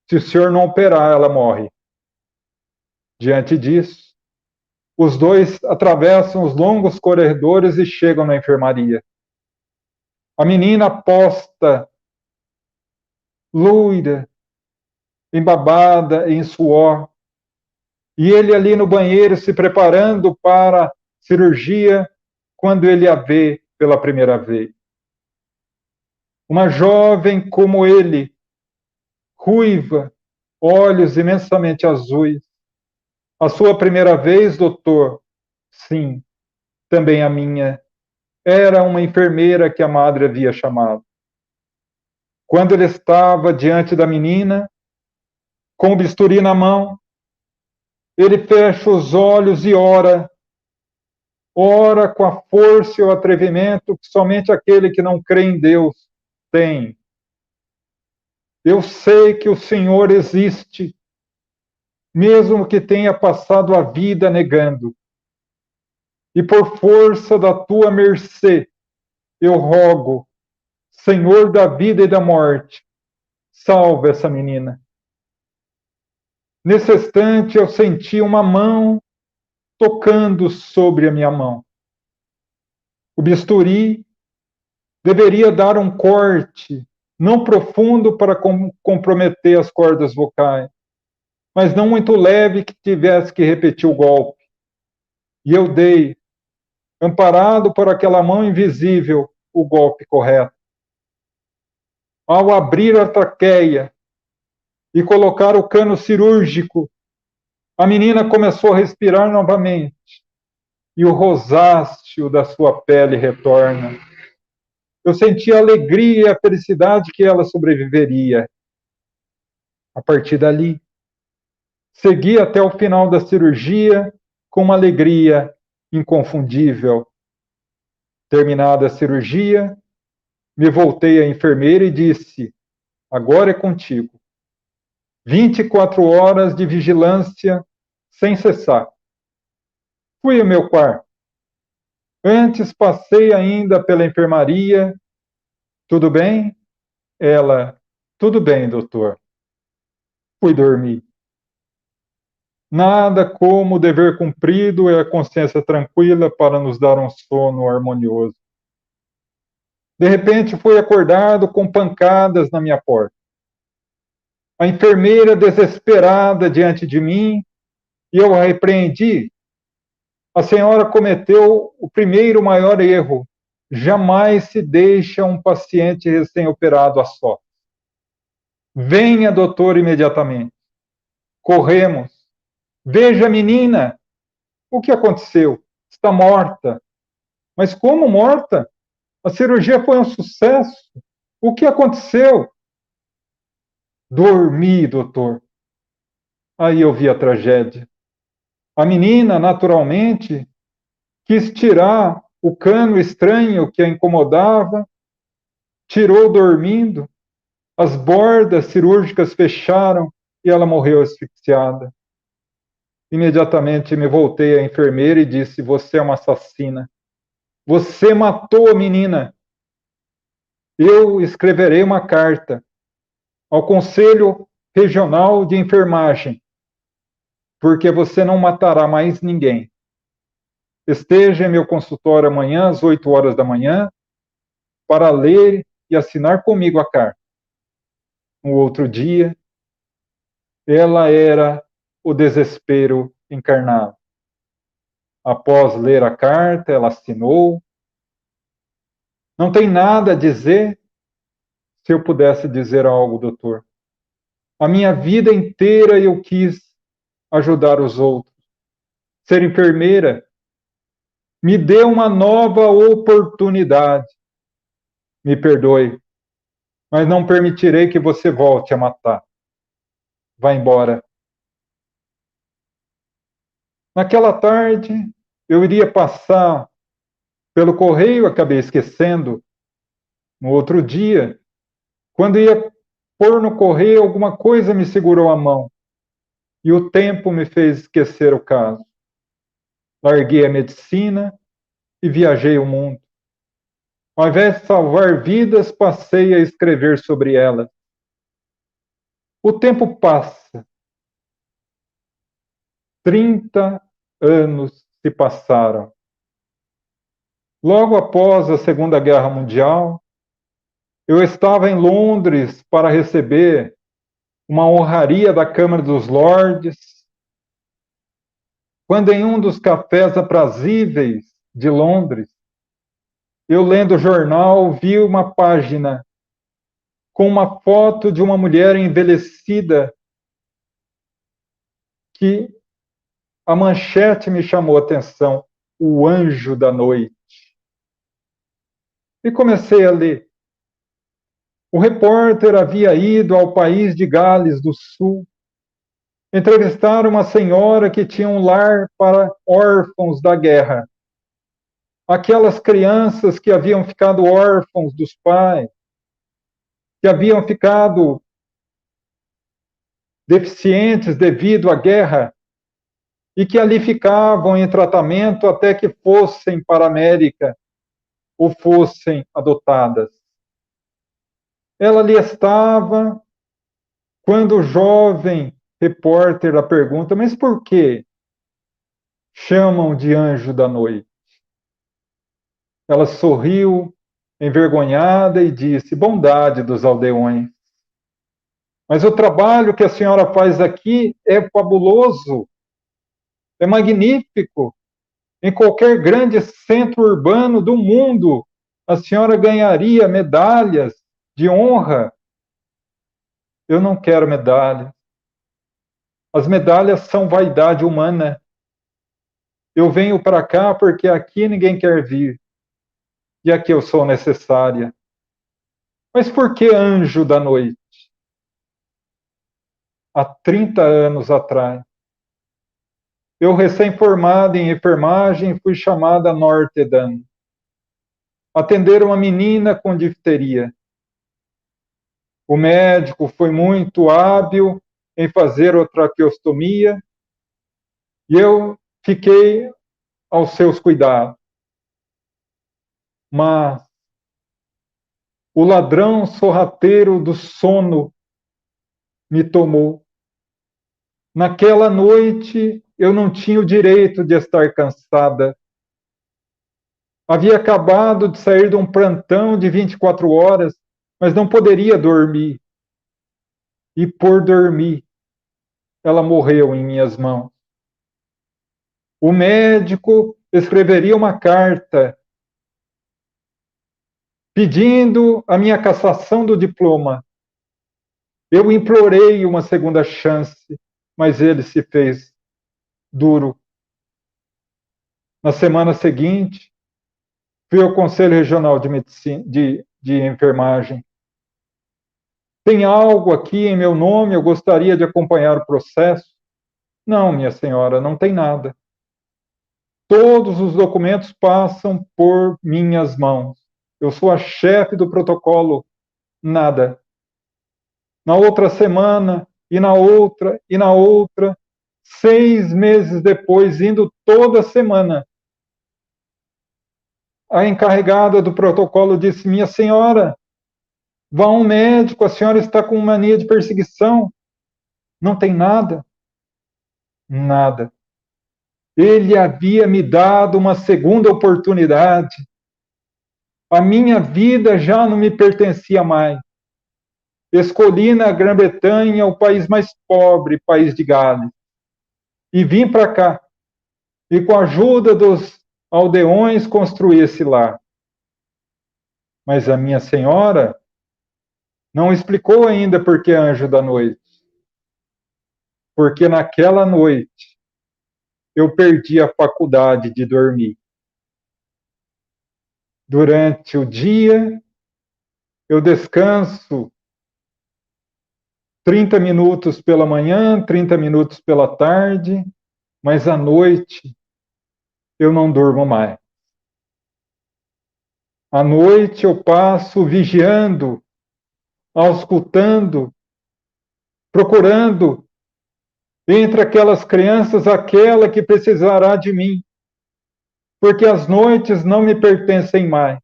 Se o senhor não operar, ela morre. Diante disso, os dois atravessam os longos corredores e chegam na enfermaria. A menina posta, loira, embabada em suor, e ele ali no banheiro se preparando para a cirurgia quando ele a vê pela primeira vez. Uma jovem como ele, ruiva, olhos imensamente azuis. A sua primeira vez, doutor? Sim, também a minha. Era uma enfermeira que a madre havia chamado. Quando ele estava diante da menina, com o bisturi na mão, ele fecha os olhos e ora. Ora com a força e o atrevimento que somente aquele que não crê em Deus tem. Eu sei que o Senhor existe, mesmo que tenha passado a vida negando. E por força da tua mercê, eu rogo, Senhor da vida e da morte, salve essa menina. Nesse instante eu senti uma mão tocando sobre a minha mão. O bisturi deveria dar um corte, não profundo para comprometer as cordas vocais, mas não muito leve que tivesse que repetir o golpe. E eu dei, amparado por aquela mão invisível, o golpe correto. Ao abrir a traqueia e colocar o cano cirúrgico, a menina começou a respirar novamente. E o rosaste lúcio da sua pele retorna. Eu senti a alegria e a felicidade que ela sobreviveria. A partir dali, segui até o final da cirurgia com uma alegria inconfundível. Terminada a cirurgia, me voltei à enfermeira e disse: agora é contigo. 24 horas de vigilância sem cessar. Fui ao meu quarto. Antes passei ainda pela enfermaria. Tudo bem? Ela: tudo bem, doutor. Fui dormir. Nada como o dever cumprido e a consciência tranquila para nos dar um sono harmonioso. De repente fui acordado com pancadas na minha porta. A enfermeira desesperada diante de mim, e eu a repreendi. A senhora cometeu o primeiro maior erro. Jamais se deixa um paciente recém-operado a sós. Venha, doutor, imediatamente. Corremos. Veja a menina. O que aconteceu? Está morta. Mas como morta? A cirurgia foi um sucesso. O que aconteceu? Dormi, doutor. Aí eu vi a tragédia. A menina, naturalmente, quis tirar o cano estranho que a incomodava, tirou dormindo, as bordas cirúrgicas fecharam e ela morreu asfixiada. Imediatamente me voltei à enfermeira e disse: você é uma assassina. Você matou a menina. Eu escreverei uma carta ao Conselho Regional de Enfermagem, porque você não matará mais ninguém. Esteja em meu consultório amanhã às 8 horas da manhã para ler e assinar comigo a carta. No outro dia, ela era o desespero encarnado. Após ler a carta, ela assinou. Não tem nada a dizer. Se eu pudesse dizer algo, doutor. A minha vida inteira eu quis ajudar os outros. Ser enfermeira me deu uma nova oportunidade. Me perdoe, mas não permitirei que você volte a matar. Vá embora. Naquela tarde, eu iria passar pelo correio, acabei esquecendo. No outro dia, quando ia pôr no correio, alguma coisa me segurou a mão. E o tempo me fez esquecer o caso. Larguei a medicina e viajei o mundo. Ao invés de salvar vidas, passei a escrever sobre elas. O tempo passa. 30 anos se passaram. Logo após a Segunda Guerra Mundial, eu estava em Londres para receber uma honraria da Câmara dos Lordes, quando em um dos cafés aprazíveis de Londres, eu lendo o jornal, vi uma página com uma foto de uma mulher envelhecida que a manchete me chamou a atenção, o anjo da noite. E comecei a ler. O repórter havia ido ao país de Gales do Sul entrevistar uma senhora que tinha um lar para órfãos da guerra. Aquelas crianças que haviam ficado órfãos dos pais, que haviam ficado deficientes devido à guerra e que ali ficavam em tratamento até que fossem para a América ou fossem adotadas. Ela ali estava quando o jovem repórter a pergunta: mas por que chamam de anjo da noite? Ela sorriu, envergonhada, e disse: bondade dos aldeões. Mas o trabalho que a senhora faz aqui é fabuloso, é magnífico. Em qualquer grande centro urbano do mundo, a senhora ganharia medalhas de honra. Eu não quero medalha. As medalhas são vaidade humana. Eu venho para cá porque aqui ninguém quer vir. E aqui eu sou necessária. Mas por que anjo da noite? Há 30 anos atrás, eu, recém-formada em enfermagem, fui chamada a Nortedan. Atender uma menina com difteria. O médico foi muito hábil em fazer a traqueostomia e eu fiquei aos seus cuidados. Mas o ladrão sorrateiro do sono me tomou. Naquela noite eu não tinha o direito de estar cansada. Havia acabado de sair de um plantão de 24 horas, mas não poderia dormir. E por dormir, ela morreu em minhas mãos. O médico escreveria uma carta pedindo a minha cassação do diploma. Eu implorei uma segunda chance, mas ele se fez duro. Na semana seguinte, fui ao Conselho Regional de Medicina, de Enfermagem. Tem algo aqui em meu nome? Eu gostaria de acompanhar o processo. Não, minha senhora, não tem nada. Todos os documentos passam por minhas mãos. Eu sou a chefe do protocolo. Nada. Na outra semana, e na outra, 6 meses depois, indo toda semana, a encarregada do protocolo disse: minha senhora, vá a um médico, a senhora está com mania de perseguição. Não tem nada. Nada. Ele havia me dado uma segunda oportunidade. A minha vida já não me pertencia mais. Escolhi na Grã-Bretanha o país mais pobre, país de Gales. E vim para cá. E com a ajuda dos aldeões construí esse lar. Mas a minha senhora não explicou ainda por que anjo da noite. Porque naquela noite eu perdi a faculdade de dormir. Durante o dia, eu descanso 30 minutos pela manhã, 30 minutos pela tarde, mas à noite eu não durmo mais. À noite eu passo vigiando, auscultando, procurando entre aquelas crianças aquela que precisará de mim, porque as noites não me pertencem mais.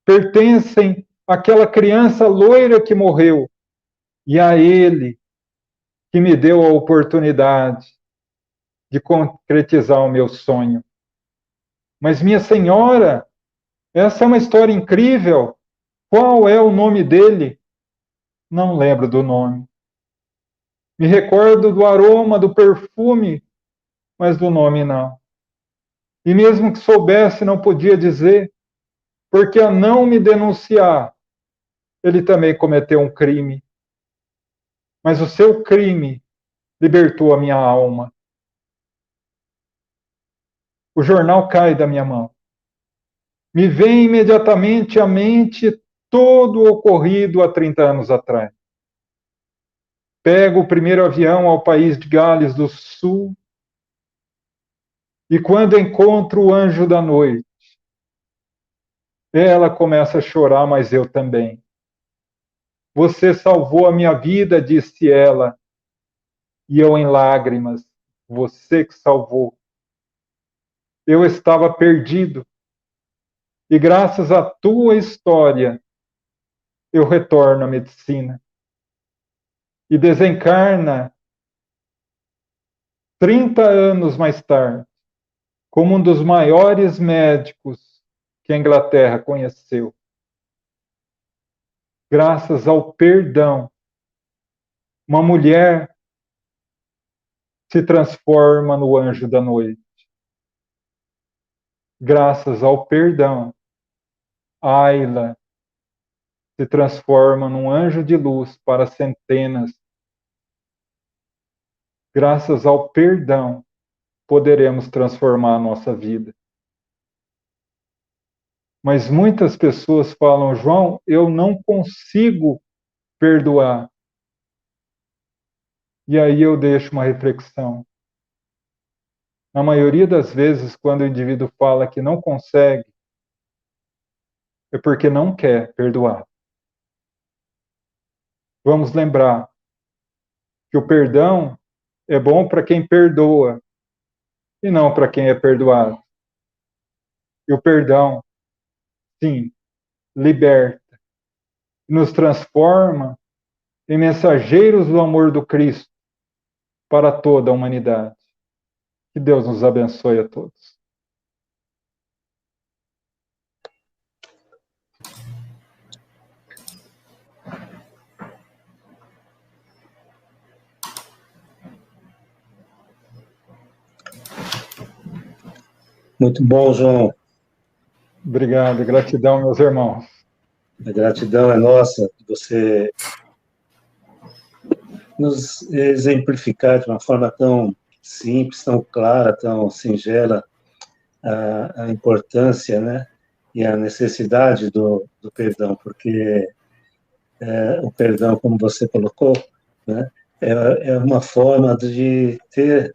Pertencem àquela criança loira que morreu e a ele que me deu a oportunidade de concretizar o meu sonho. Mas, minha senhora, essa é uma história incrível. Qual é o nome dele? Não lembro do nome. Me recordo do aroma, do perfume, mas do nome não. E mesmo que soubesse, não podia dizer, porque a não me denunciar, ele também cometeu um crime. Mas o seu crime libertou a minha alma. O jornal cai da minha mão. Me vem imediatamente à mente todo o ocorrido há 30 anos atrás. Pego o primeiro avião ao país de Gales do Sul e quando encontro o anjo da noite, ela começa a chorar, mas eu também. Você salvou a minha vida, disse ela, e eu em lágrimas. Você que salvou. Eu estava perdido e graças à tua história eu retorno à medicina. E desencarna 30 anos mais tarde, como um dos maiores médicos que a Inglaterra conheceu. Graças ao perdão, uma mulher se transforma no anjo da noite. Graças ao perdão, Ayla se transforma num anjo de luz para centenas. Graças ao perdão, poderemos transformar a nossa vida. Mas muitas pessoas falam, João, eu não consigo perdoar. E aí eu deixo uma reflexão. Na maioria das vezes, quando o indivíduo fala que não consegue, é porque não quer perdoar. Vamos lembrar que o perdão é bom para quem perdoa e não para quem é perdoado. E o perdão, sim, liberta, nos transforma em mensageiros do amor do Cristo para toda a humanidade. Que Deus nos abençoe a todos. Muito bom, João. Obrigado, gratidão, meus irmãos. A gratidão é nossa, você nos exemplificar de uma forma tão simples, tão clara, tão singela a importância, né, e a necessidade do perdão, porque o perdão, como você colocou, né, é uma forma de ter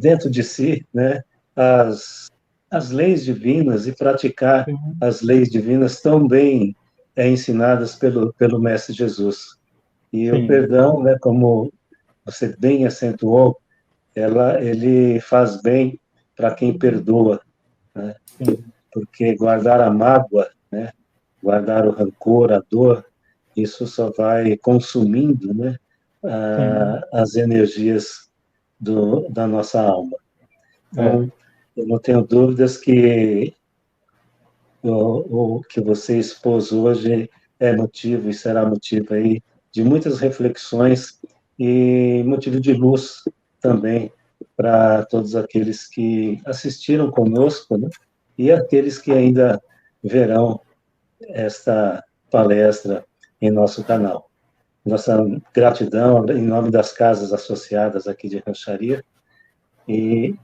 dentro de si, né, as leis divinas e praticar as leis divinas tão bem ensinadas pelo Mestre Jesus. E o perdão, né, como você bem acentuou, ele faz bem para quem perdoa, né? Porque guardar a mágoa, né, guardar o rancor, a dor, isso só vai consumindo, né, as energias da nossa alma. Então, eu não tenho dúvidas que o que você expôs hoje é motivo e será motivo aí de muitas reflexões e motivo de luz também para todos aqueles que assistiram conosco, né? E aqueles que ainda verão esta palestra em nosso canal. Nossa gratidão em nome das casas associadas aqui de Rancharia e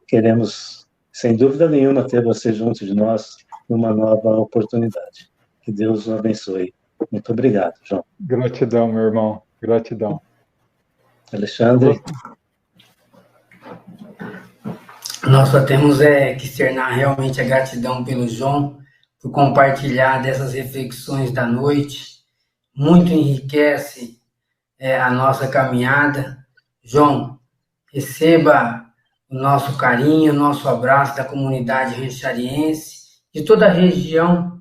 queremos, sem dúvida nenhuma, ter você junto de nós numa nova oportunidade. Que Deus o abençoe. Muito obrigado, João. Gratidão, meu irmão. Gratidão. Alexandre. Nós só temos que externar realmente a gratidão pelo João, por compartilhar dessas reflexões da noite. Muito enriquece a nossa caminhada. João, receba o nosso carinho, o nosso abraço da comunidade ranchariense, de toda a região.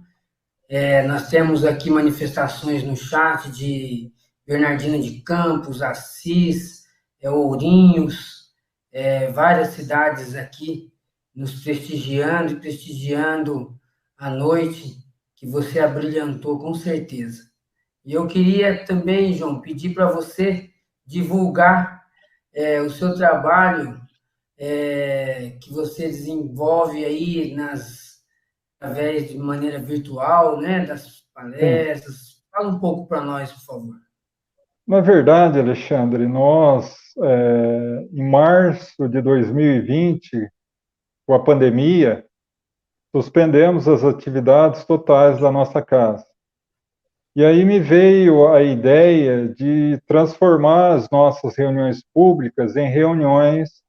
Nós temos aqui manifestações no chat de Bernardino de Campos, Assis, Ourinhos, várias cidades aqui nos prestigiando e prestigiando a noite que você abrilhantou com certeza. E eu queria também, João, pedir para você divulgar o seu trabalho que você desenvolve aí através de maneira virtual, né, das palestras. Sim. Fala um pouco para nós, por favor. Na verdade, Alexandre, nós, em março de 2020, com a pandemia, suspendemos as atividades totais da nossa casa. E aí me veio a ideia de transformar as nossas reuniões públicas em reuniões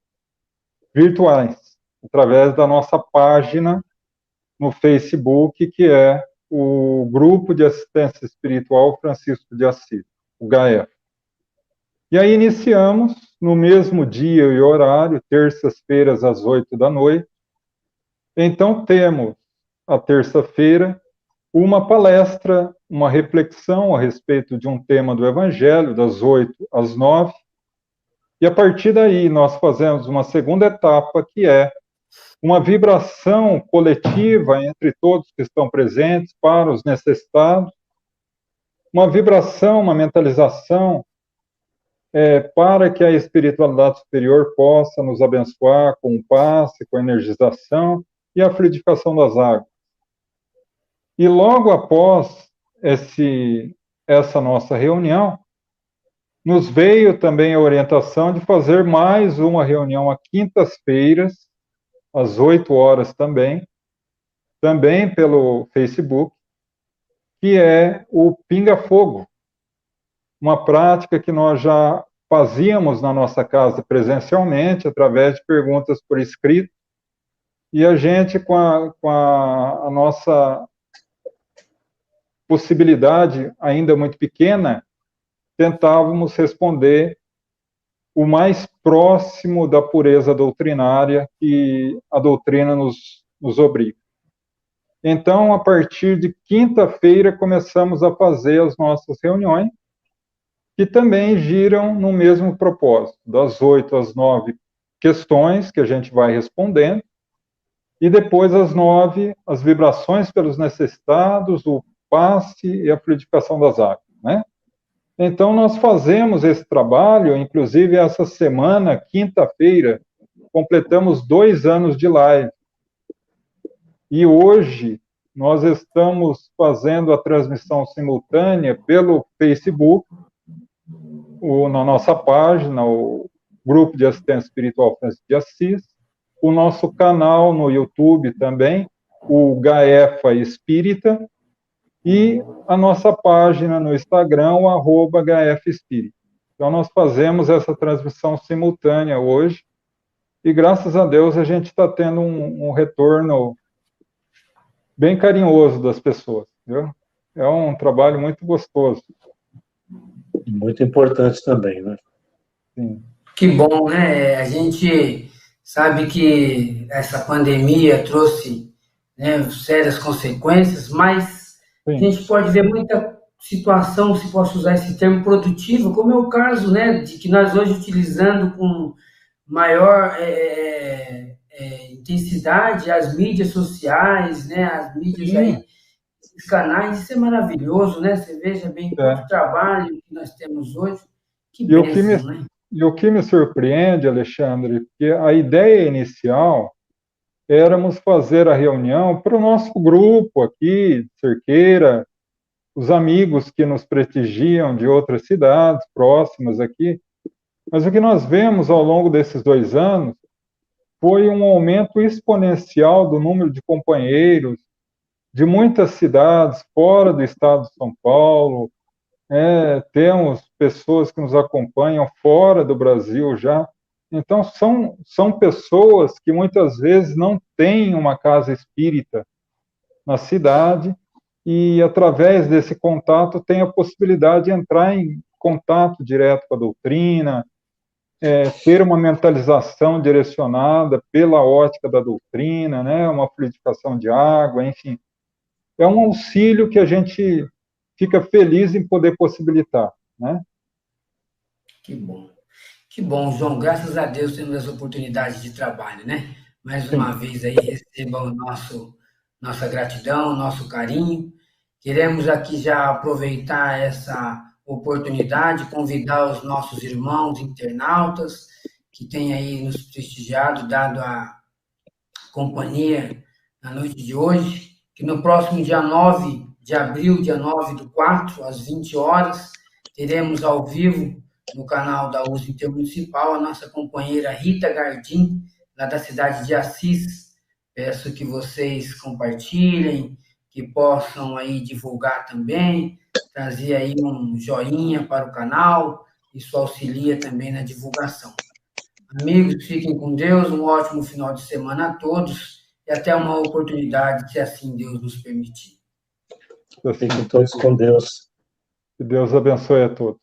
virtuais, através da nossa página no Facebook, que é o Grupo de Assistência Espiritual Francisco de Assis, o GAEF. E aí iniciamos no mesmo dia e horário, terças-feiras às 8 da noite. Então temos a terça-feira uma palestra, uma reflexão a respeito de um tema do Evangelho, das 8 às 9. E a partir daí nós fazemos uma segunda etapa, que é uma vibração coletiva entre todos que estão presentes para os necessitados, uma vibração, uma mentalização para que a espiritualidade superior possa nos abençoar com o passe, com a energização e a fluidificação das águas. E logo após essa nossa reunião, nos veio também a orientação de fazer mais uma reunião às quintas-feiras, às 8 horas também pelo Facebook, que é o Pinga Fogo, uma prática que nós já fazíamos na nossa casa presencialmente, através de perguntas por escrito, e a gente, com a nossa possibilidade ainda muito pequena, tentávamos responder o mais próximo da pureza doutrinária que a doutrina nos obriga. Então, a partir de quinta-feira, começamos a fazer as nossas reuniões, que também giram no mesmo propósito, das 8 às 9 questões que a gente vai respondendo, e depois às 9, as vibrações pelos necessitados, o passe e a fluidificação das águas, né? Então, nós fazemos esse trabalho, inclusive essa semana, quinta-feira, completamos 2 anos de live. E hoje, nós estamos fazendo a transmissão simultânea pelo Facebook, na nossa página, o Grupo de Assistência Espiritual Francisco de Assis, o nosso canal no YouTube também, o Gaefa Espírita, e a nossa página no Instagram, o @HFEspírita. Então, nós fazemos essa transmissão simultânea hoje, e graças a Deus a gente está tendo um retorno bem carinhoso das pessoas, viu? É um trabalho muito gostoso. Muito importante também, né? Sim. Que bom, né? A gente sabe que essa pandemia trouxe, né, sérias consequências, mas a Sim. gente pode ver muita situação, se posso usar esse termo, produtiva, como é o caso, né, de que nós hoje utilizando com maior intensidade as mídias sociais, né, as mídias aí, esses canais, isso é maravilhoso, né? Você veja bem quanto trabalho que nós temos hoje, que bênção, né? E o que me surpreende, Alexandre, porque a ideia inicial éramos fazer a reunião para o nosso grupo aqui, de Cerqueira, os amigos que nos prestigiam de outras cidades próximas aqui, mas o que nós vemos ao longo desses 2 anos foi um aumento exponencial do número de companheiros de muitas cidades fora do estado de São Paulo. Temos pessoas que nos acompanham fora do Brasil já. Então, são pessoas que muitas vezes não têm uma casa espírita na cidade e, através desse contato, tem a possibilidade de entrar em contato direto com a doutrina, ter uma mentalização direcionada pela ótica da doutrina, né, uma fluidificação de água, enfim. É um auxílio que a gente fica feliz em poder possibilitar, né? Que bom, João. Graças a Deus temos essa oportunidade de trabalho, né? Mais uma vez aí, receba nossa gratidão, nosso carinho. Queremos aqui já aproveitar essa oportunidade, convidar os nossos irmãos internautas que têm aí nos prestigiado, dado a companhia na noite de hoje, que no próximo dia 9 de abril, dia 9/4, às 20 horas, teremos ao vivo no canal da USA Intermunicipal a nossa companheira Rita Gardim, lá da cidade de Assis. Peço que vocês compartilhem, que possam aí divulgar também, trazer aí um joinha para o canal, isso auxilia também na divulgação. Amigos, fiquem com Deus, um ótimo final de semana a todos e até uma oportunidade, se assim Deus nos permitir. Fiquem todos com Deus. Que Deus abençoe a todos.